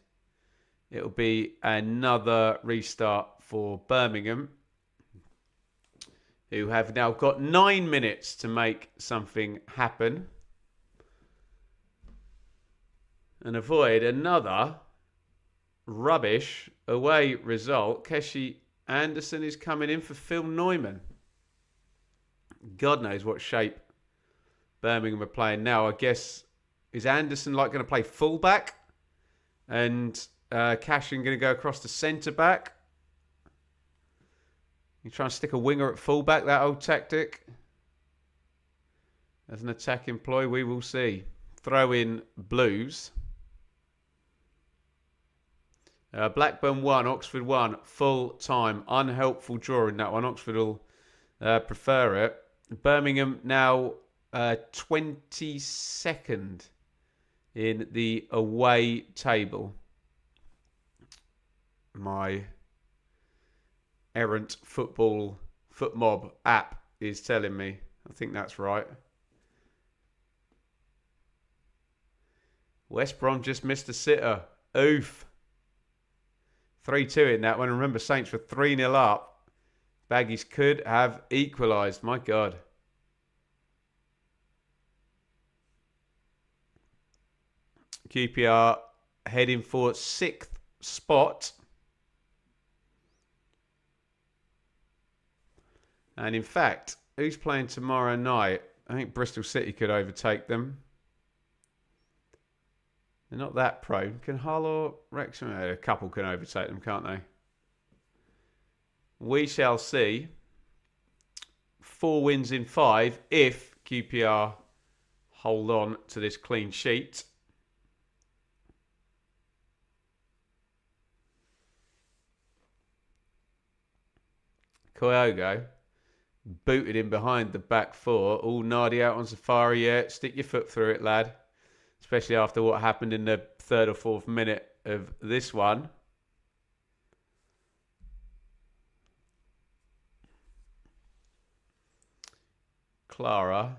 it'll be another restart for Birmingham, who have now got 9 minutes to make something happen and avoid another rubbish away result. Keshi Anderson is coming in for Phil Neumann. God knows what shape Birmingham are playing now. I guess, is Anderson like going to play fullback and Cashin going to go across to centre-back? You try and stick a winger at fullback, that old tactic? As an attack employee, we will see. Throw in Blues. Blackburn 1, Oxford 1. Full time. Unhelpful draw in that one. Oxford will prefer it. Birmingham now 22nd in the away table. My errant football footmob app is telling me. I think that's right. West Brom just missed a sitter. Oof. 3-2 in that one. Remember, Saints were 3-0 up. Baggies could have equalised. My God. QPR heading for 6th spot. And in fact, who's playing tomorrow night? I think Bristol City could overtake them. They're not that prone. Can Hull or Wrexham? A couple can overtake them, can't they? We shall see. 4 wins in 5 if QPR hold on to this clean sheet. Kyogo. Booted in behind the back four. All Nardi out on safari yet. Stick your foot through it, lad. Especially after what happened in the 3rd or 4th minute of this one. Clara.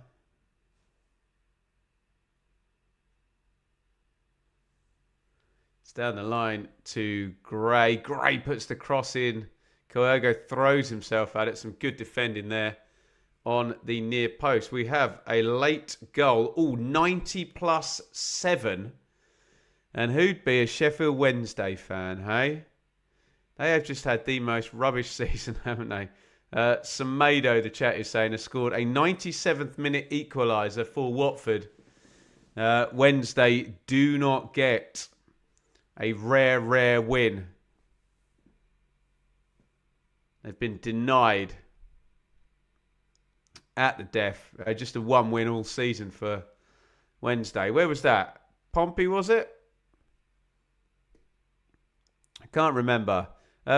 It's down the line to Gray. Gray puts the cross in. Koergo throws himself at it. Some good defending there on the near post. We have a late goal. 90 plus 7. And who'd be a Sheffield Wednesday fan, hey? They have just had the most rubbish season, haven't they? Semedo, the chat is saying, has scored a 97th minute equaliser for Watford. Wednesday do not get a rare, rare win. They've been denied at the death. Just a 1 win all season for Wednesday. Where was that? Pompey, was it? I can't remember.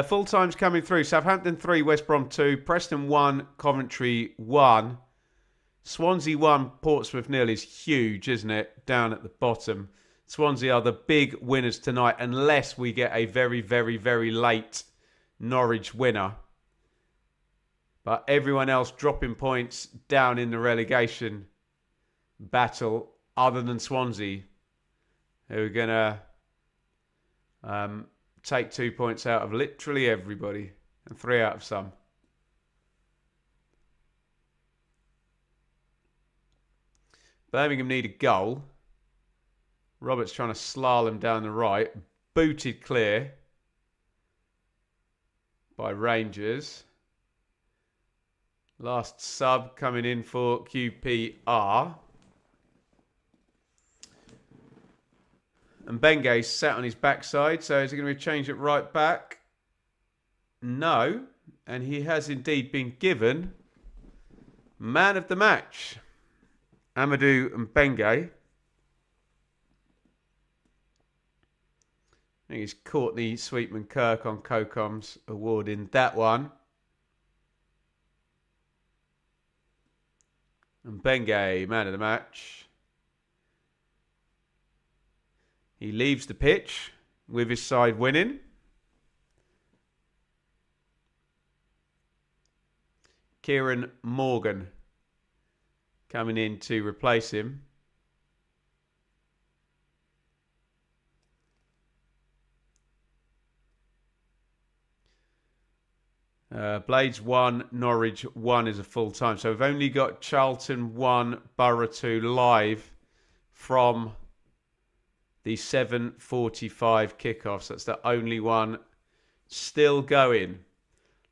Full times coming through. Southampton 3, West Brom 2, Preston 1, Coventry 1. Swansea 1, Portsmouth 0 is huge, isn't it? Down at the bottom. Swansea are the big winners tonight unless we get a very, very, very late Norwich winner. But everyone else dropping points down in the relegation battle other than Swansea, who are going to take 2 points out of literally everybody and 3 out of some. Birmingham need a goal. Roberts trying to slalom down the right. Booted clear by Rangers. Last sub coming in for QPR. And Benge's sat on his backside. So is he going to change it right back? No. And he has indeed been given man of the match. Amadou Mbenge. I think it's Courtney Sweetman-Kirk on COCOM's awarding that one. And Mbenge, man of the match. He leaves the pitch with his side winning. Kieran Morgan coming in to replace him. Blades 1, Norwich 1 is a full time. So we've only got Charlton 1, Borough 2 live from the 7:45 kickoffs. That's the only one still going.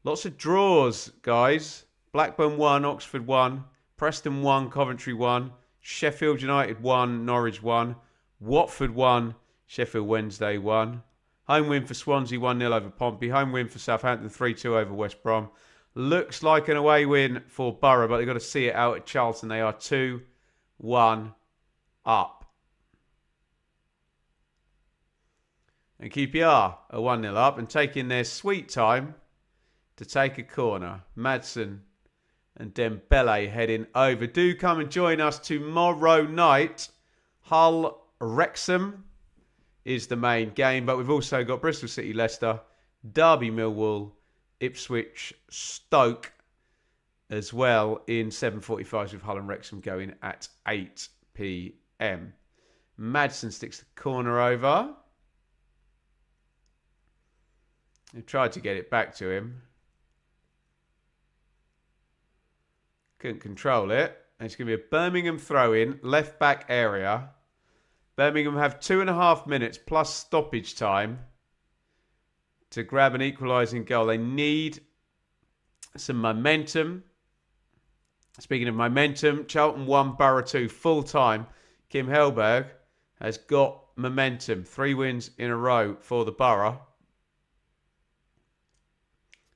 Lots of draws, guys. Blackburn 1, Oxford 1, Preston 1, Coventry 1, Sheffield United 1, Norwich 1, Watford 1, Sheffield Wednesday 1. Home win for Swansea 1-0 over Pompey. Home win for Southampton 3-2 over West Brom. Looks like an away win for Borough, but they've got to see it out at Charlton. They are 2-1 up. And QPR are 1-0 up and taking their sweet time to take a corner. Madsen and Dembele heading over. Do come and join us tomorrow night. Hull Wrexham is the main game, but we've also got Bristol City Leicester, Derby Millwall, Ipswich Stoke as well in 7:45 with Hull and Wrexham going at 8 p.m. Madsen sticks the corner over. He tried to get it back to him. Couldn't control it. And it's going to be a Birmingham throw-in, left back area. Birmingham have 2.5 minutes plus stoppage time to grab an equalising goal. They need some momentum. Speaking of momentum, Charlton 1, Borough 2, full time. Kim Helberg has got momentum. 3 wins in a row for the Borough.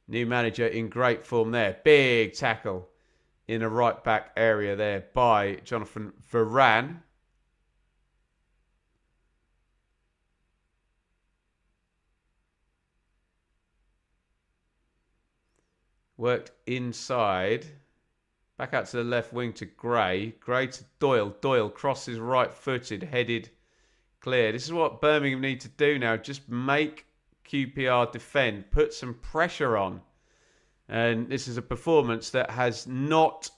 New manager in great form there. Big tackle in a right back area there by Jonathan Varane. Worked inside. Back out to the left wing to Gray. Gray to Doyle. Doyle crosses right-footed, headed, clear. This is what Birmingham need to do now. Just make QPR defend. Put some pressure on. And this is a performance that has not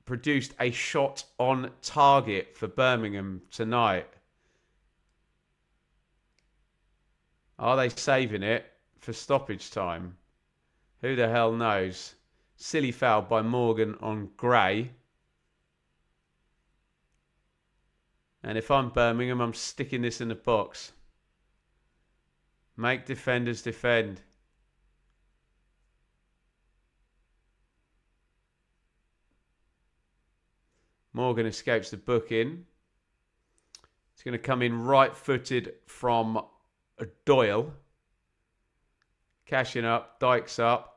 produced a shot on target for Birmingham tonight. Are they saving it for stoppage time? Who the hell knows? Silly foul by Morgan on Gray. And if I'm Birmingham, I'm sticking this in the box. Make defenders defend. Morgan escapes the booking. It's going to come in right-footed from Doyle. Cashing up. Dykes up.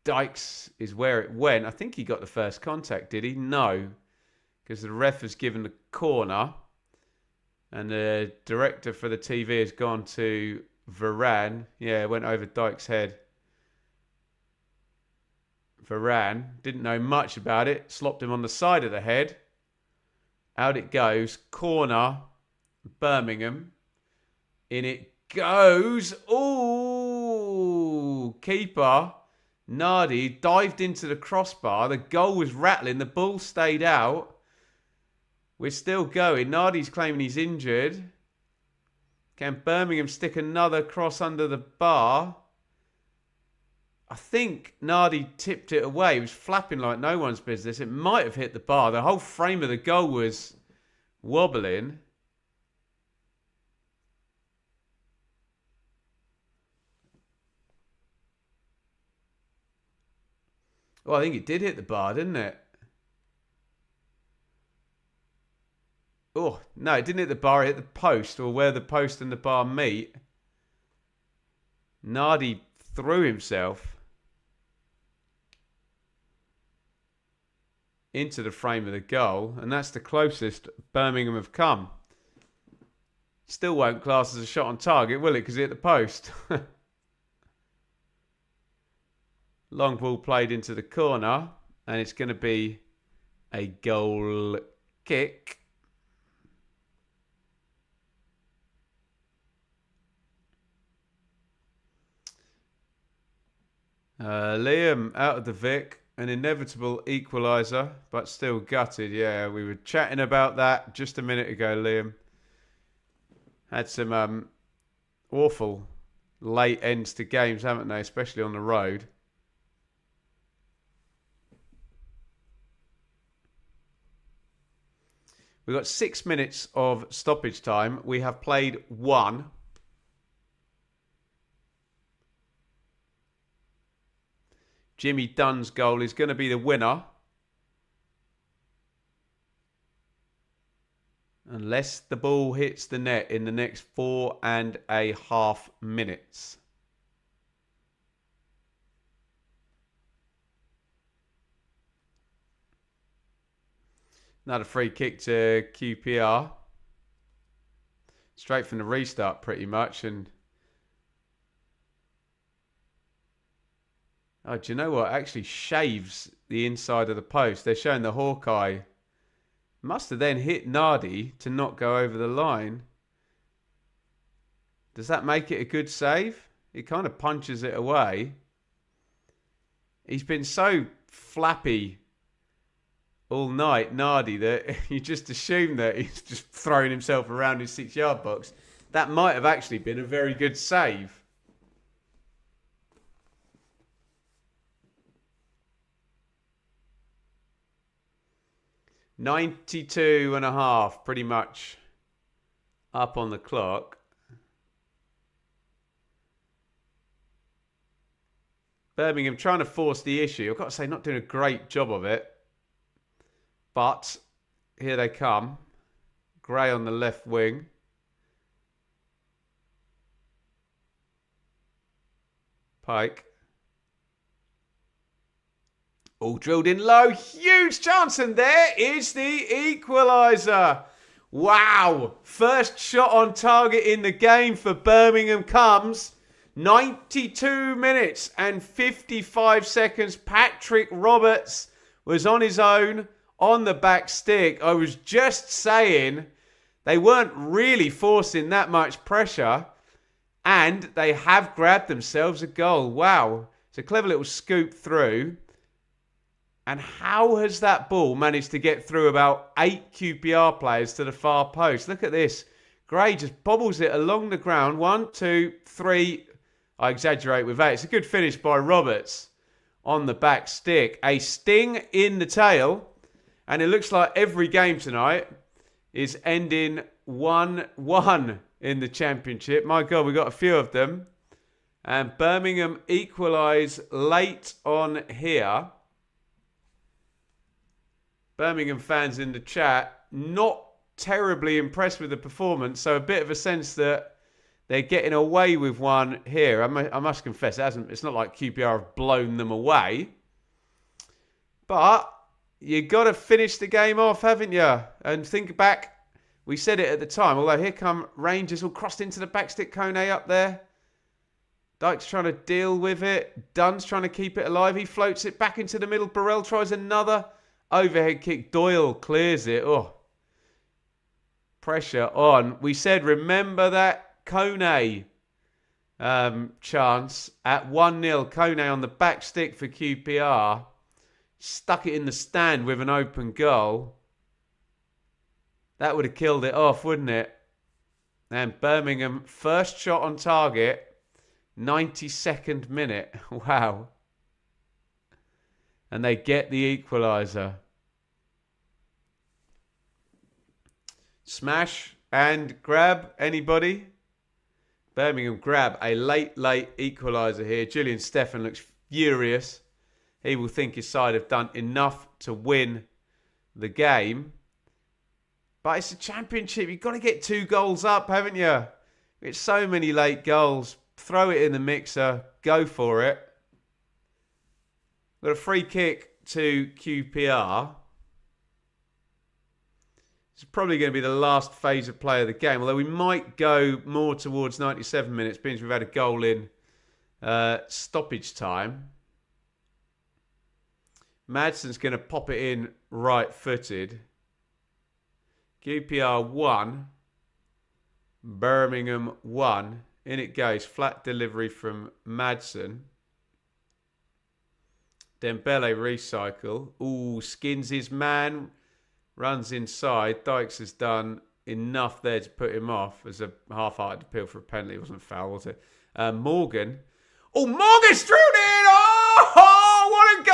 Dykes is where it went. I think he got the first contact, did he? No. Because the ref has given the corner. And the director for the TV has gone to Varane. Yeah, it went over Dykes' head. Varane didn't know much about it. Slopped him on the side of the head. Out it goes. Corner. Birmingham. In it goes. Ooh. Keeper. Nardi dived into the crossbar. The goal was rattling. The ball stayed out. We're still going. Nardi's claiming he's injured. Can Birmingham stick another cross under the bar? I think Nardi tipped it away. He was flapping like no one's business. It might have hit the bar. The whole frame of the goal was wobbling. Well, I think it did hit the bar, didn't it? Oh, no, it didn't hit the bar. It hit the post, or where the post and the bar meet. Nardi threw himself into the frame of the goal, and that's the closest Birmingham have come. Still won't class as a shot on target, will it? Because it hit the post. Long ball played into the corner, and it's going to be a goal kick. Liam out of the Vic, an inevitable equaliser, but still gutted. Yeah, we were chatting about that just a minute ago, Liam. Had some awful late ends to games, haven't they? Especially on the road. We've got 6 minutes of stoppage time. We have played 1. Jimmy Dunn's goal is going to be the winner. Unless the ball hits the net in the next 4.5 minutes. Another free kick to QPR. Straight from the restart pretty much. And oh, do you know what? Actually shaves the inside of the post. They're showing the Hawkeye. Must have then hit Nardi to not go over the line. Does that make it a good save? It kind of punches it away. He's been so flappy all night, Nardi, that you just assume that he's just throwing himself around his 6-yard box. That might have actually been a very good save. .92.5, pretty much up on the clock. Birmingham trying to force the issue. I've got to say, not doing a great job of it. But here they come. Gray on the left wing. Pike. All drilled in low. Huge chance. And there is the equaliser. Wow. First shot on target in the game for Birmingham comes. 92 minutes and 55 seconds. Patrick Roberts was on his own on the back stick. I was just saying they weren't really forcing that much pressure, and they have grabbed themselves a goal. Wow. It's a clever little scoop through. And how has that ball managed to get through about 8 QPR players to the far post? Look at this. Gray just bobbles it along the ground. 1, 2, 3. I exaggerate with that. It's a good finish by Roberts on the back stick. A sting in the tail. And it looks like every game tonight is ending 1-1 in the Championship. My God, we've got a few of them. And Birmingham equalise late on here. Birmingham fans in the chat, not terribly impressed with the performance. So a bit of a sense that they're getting away with one here. I must confess, it's not like QPR have blown them away. But you got to finish the game off, haven't you? And think back, we said it at the time, although here come Rangers all crossed into the backstick. Kone up there. Dyke's trying to deal with it. Dunn's trying to keep it alive. He floats it back into the middle. Burrell tries another overhead kick. Doyle clears it. Oh, pressure on. We said, remember that Kone chance at 1-0. Kone on the back stick for QPR. Stuck it in the stand with an open goal. That would have killed it off, wouldn't it? And Birmingham, first shot on target. 92nd minute. Wow. And they get the equaliser. Smash and grab. Anybody? Birmingham grab a late equaliser here. Julian Stephan looks furious. He will think his side have done enough to win the game. But it's a Championship. You've got to get 2 goals up, haven't you? It's so many late goals. Throw it in the mixer. Go for it. Got a free kick to QPR. It's probably going to be the last phase of play of the game. Although we might go more towards 97 minutes, being we've had a goal in stoppage time. Madson's going to pop it in right-footed. QPR 1. Birmingham 1. In it goes. Flat delivery from Madsen. Dembele recycle. Ooh, skins his man. Runs inside. Dykes has done enough there to put him off. As a half-hearted appeal for a penalty. It wasn't a foul, was it? Morgan. Oh, Morgan's through it! Oh, what a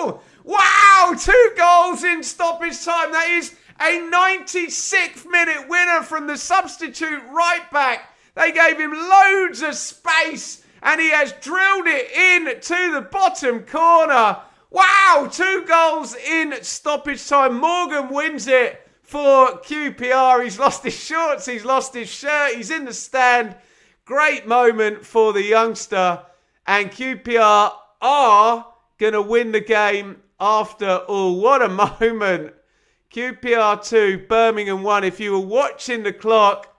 goal! Wow, 2 goals in stoppage time. That is a 96th minute winner from the substitute right back. They gave him loads of space and he has drilled it in to the bottom corner. Wow, 2 goals in stoppage time. Morgan wins it for QPR. He's lost his shorts, he's lost his shirt, he's in the stand. Great moment for the youngster. And QPR are going to win the game after all. What a moment. QPR 2, Birmingham 1. If you were watching the clock,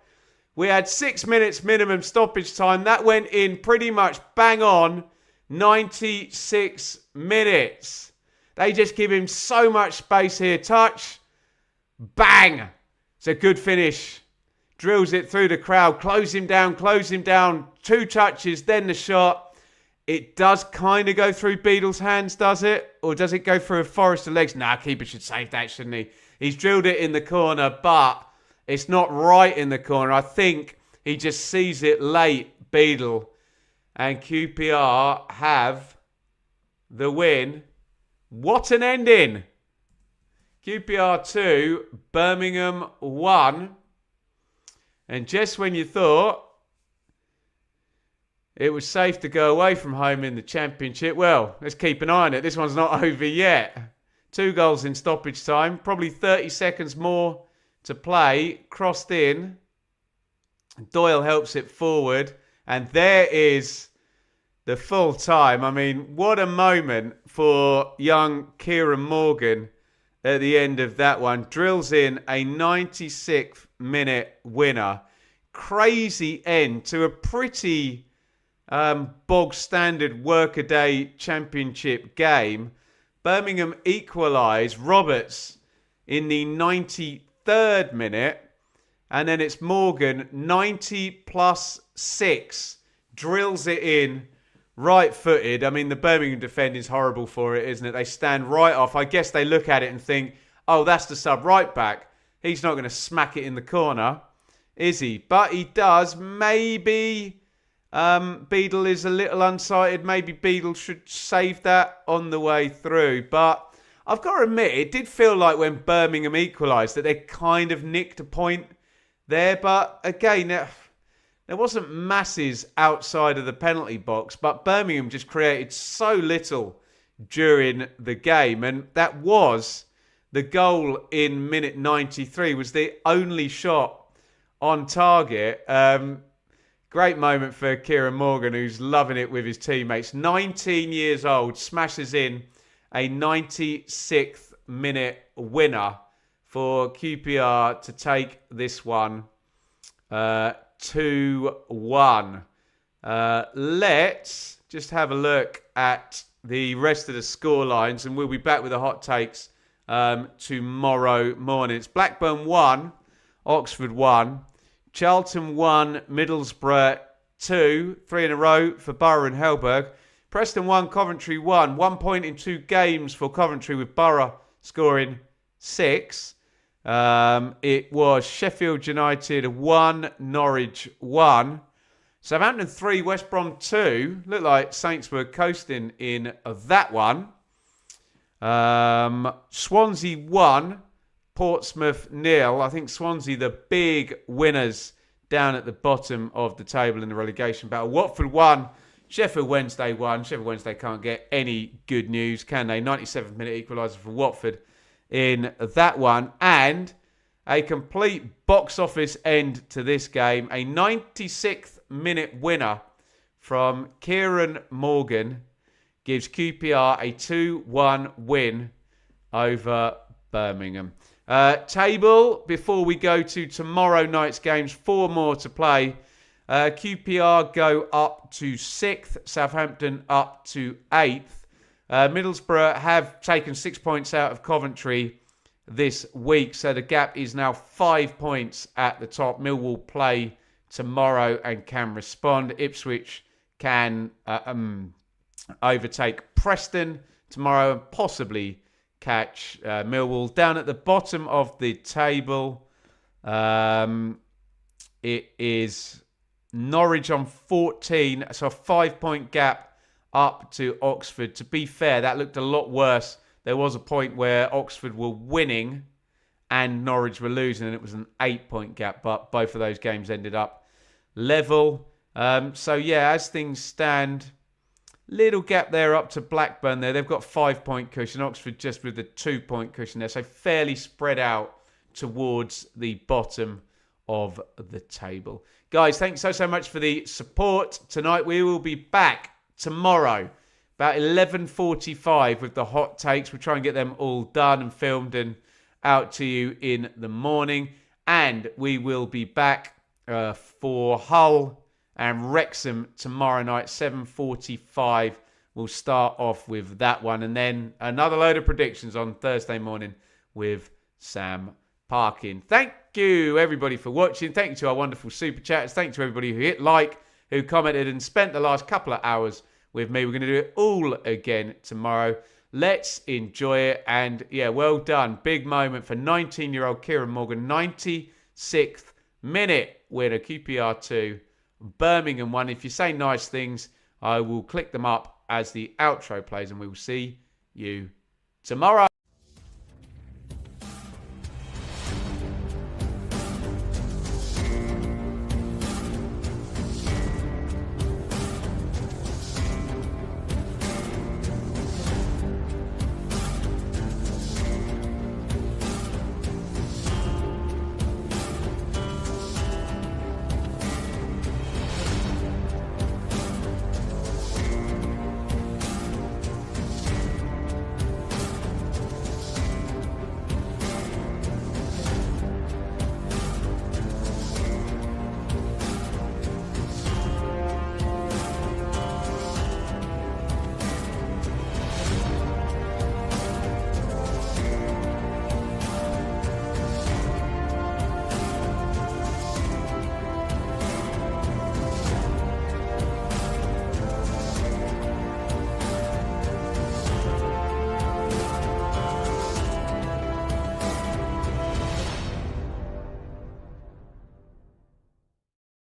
we had 6 minutes minimum stoppage time. That went in pretty much bang on 96 minutes. They just give him so much space here. Touch. Bang. It's a good finish. Drills it through the crowd. Close him down. 2 touches, then the shot. It does kind of go through Beadle's hands, does it? Or does it go through a Forrester legs? Nah, keeper should save that, shouldn't he? He's drilled it in the corner, but it's not right in the corner. I think he just sees it late, Beadle. And QPR have the win. What an ending. QPR 2, Birmingham 1. And just when you thought it was safe to go away from home in the Championship, well, let's keep an eye on it. This one's not over yet. 2 goals in stoppage time. Probably 30 seconds more to play. Crossed in. Doyle helps it forward. And there is the full time. I mean, what a moment for young Kieran Morgan at the end of that one. Drills in a 96th minute winner. Crazy end to a pretty bog standard workaday championship game. Birmingham equalise. Roberts in the 93rd minute. And then it's Morgan, 90 plus 6. Drills it in, right-footed. I mean, the Birmingham defending is horrible for it, isn't it? They stand right off. I guess they look at it and think, oh, that's the sub-right-back. He's not going to smack it in the corner, is he? But he does. Maybe Beadle is a little unsighted. Maybe Beadle should save that on the way through. But I've got to admit, it did feel like when Birmingham equalised that they kind of nicked a point there. But again, there wasn't masses outside of the penalty box. But Birmingham just created so little during the game. And that was the goal in minute 93, was the only shot on target. Great moment for Kieran Morgan, who's loving it with his teammates. 19 years old, smashes in a 96th minute winner for QPR to take this one 2-1. Let's just have a look at the rest of the score lines, and we'll be back with the hot takes tomorrow morning. It's Blackburn 1, Oxford 1, Charlton 1, Middlesbrough 2, 3 in a row for Borough and Hellberg. Preston 1, Coventry 1. 1 point in 2 games for Coventry, with Borough scoring 6. It was Sheffield United 1, Norwich 1. Southampton 3, West Brom 2. Looked like Saints were coasting in that one. Swansea 1, Portsmouth 0. I think Swansea the big winners down at the bottom of the table in the relegation battle. Watford 1, Sheffield Wednesday 1. Sheffield Wednesday can't get any good news, can they? 97th minute equaliser for Watford in that one. And a complete box office end to this game. A 96th minute winner from Kieran Morgan gives QPR a 2-1 win over Birmingham. Table, before we go to tomorrow night's games, 4 more to play. QPR go up to 6th, Southampton up to 8th. Middlesbrough have taken 6 points out of Coventry this week, so the gap is now 5 points at the top. Millwall play tomorrow and can respond. Ipswich can overtake Preston tomorrow and possibly catch Millwall. Down at the bottom of the table, it is Norwich on 14, so a 5 point gap up to Oxford. To be fair, that looked a lot worse. There was a point where Oxford were winning and Norwich were losing, and it was an 8 point gap, but both of those games ended up level. So yeah, as things stand, little gap there up to Blackburn there. They've got 5 point cushion. Oxford just with the 2 point cushion there. So fairly spread out towards the bottom of the table. Guys, thanks so much for the support tonight. We will be back tomorrow about 11:45 with the hot takes. We'll try and get them all done and filmed and out to you in the morning. And we will be back for Hull and Wrexham tomorrow night, 7:45. We'll start off with that one. And then another load of predictions on Thursday morning with Sam Parkin. Thank you, everybody, for watching. Thank you to our wonderful super chats. Thank you to everybody who hit like, who commented and spent the last couple of hours with me. We're going to do it all again tomorrow. Let's enjoy it. And yeah, well done. Big moment for 19-year-old Kieran Morgan. 96th minute winner, QPR 2. Birmingham 1. If you say nice things, I will click them up as the outro plays, and we will see you tomorrow.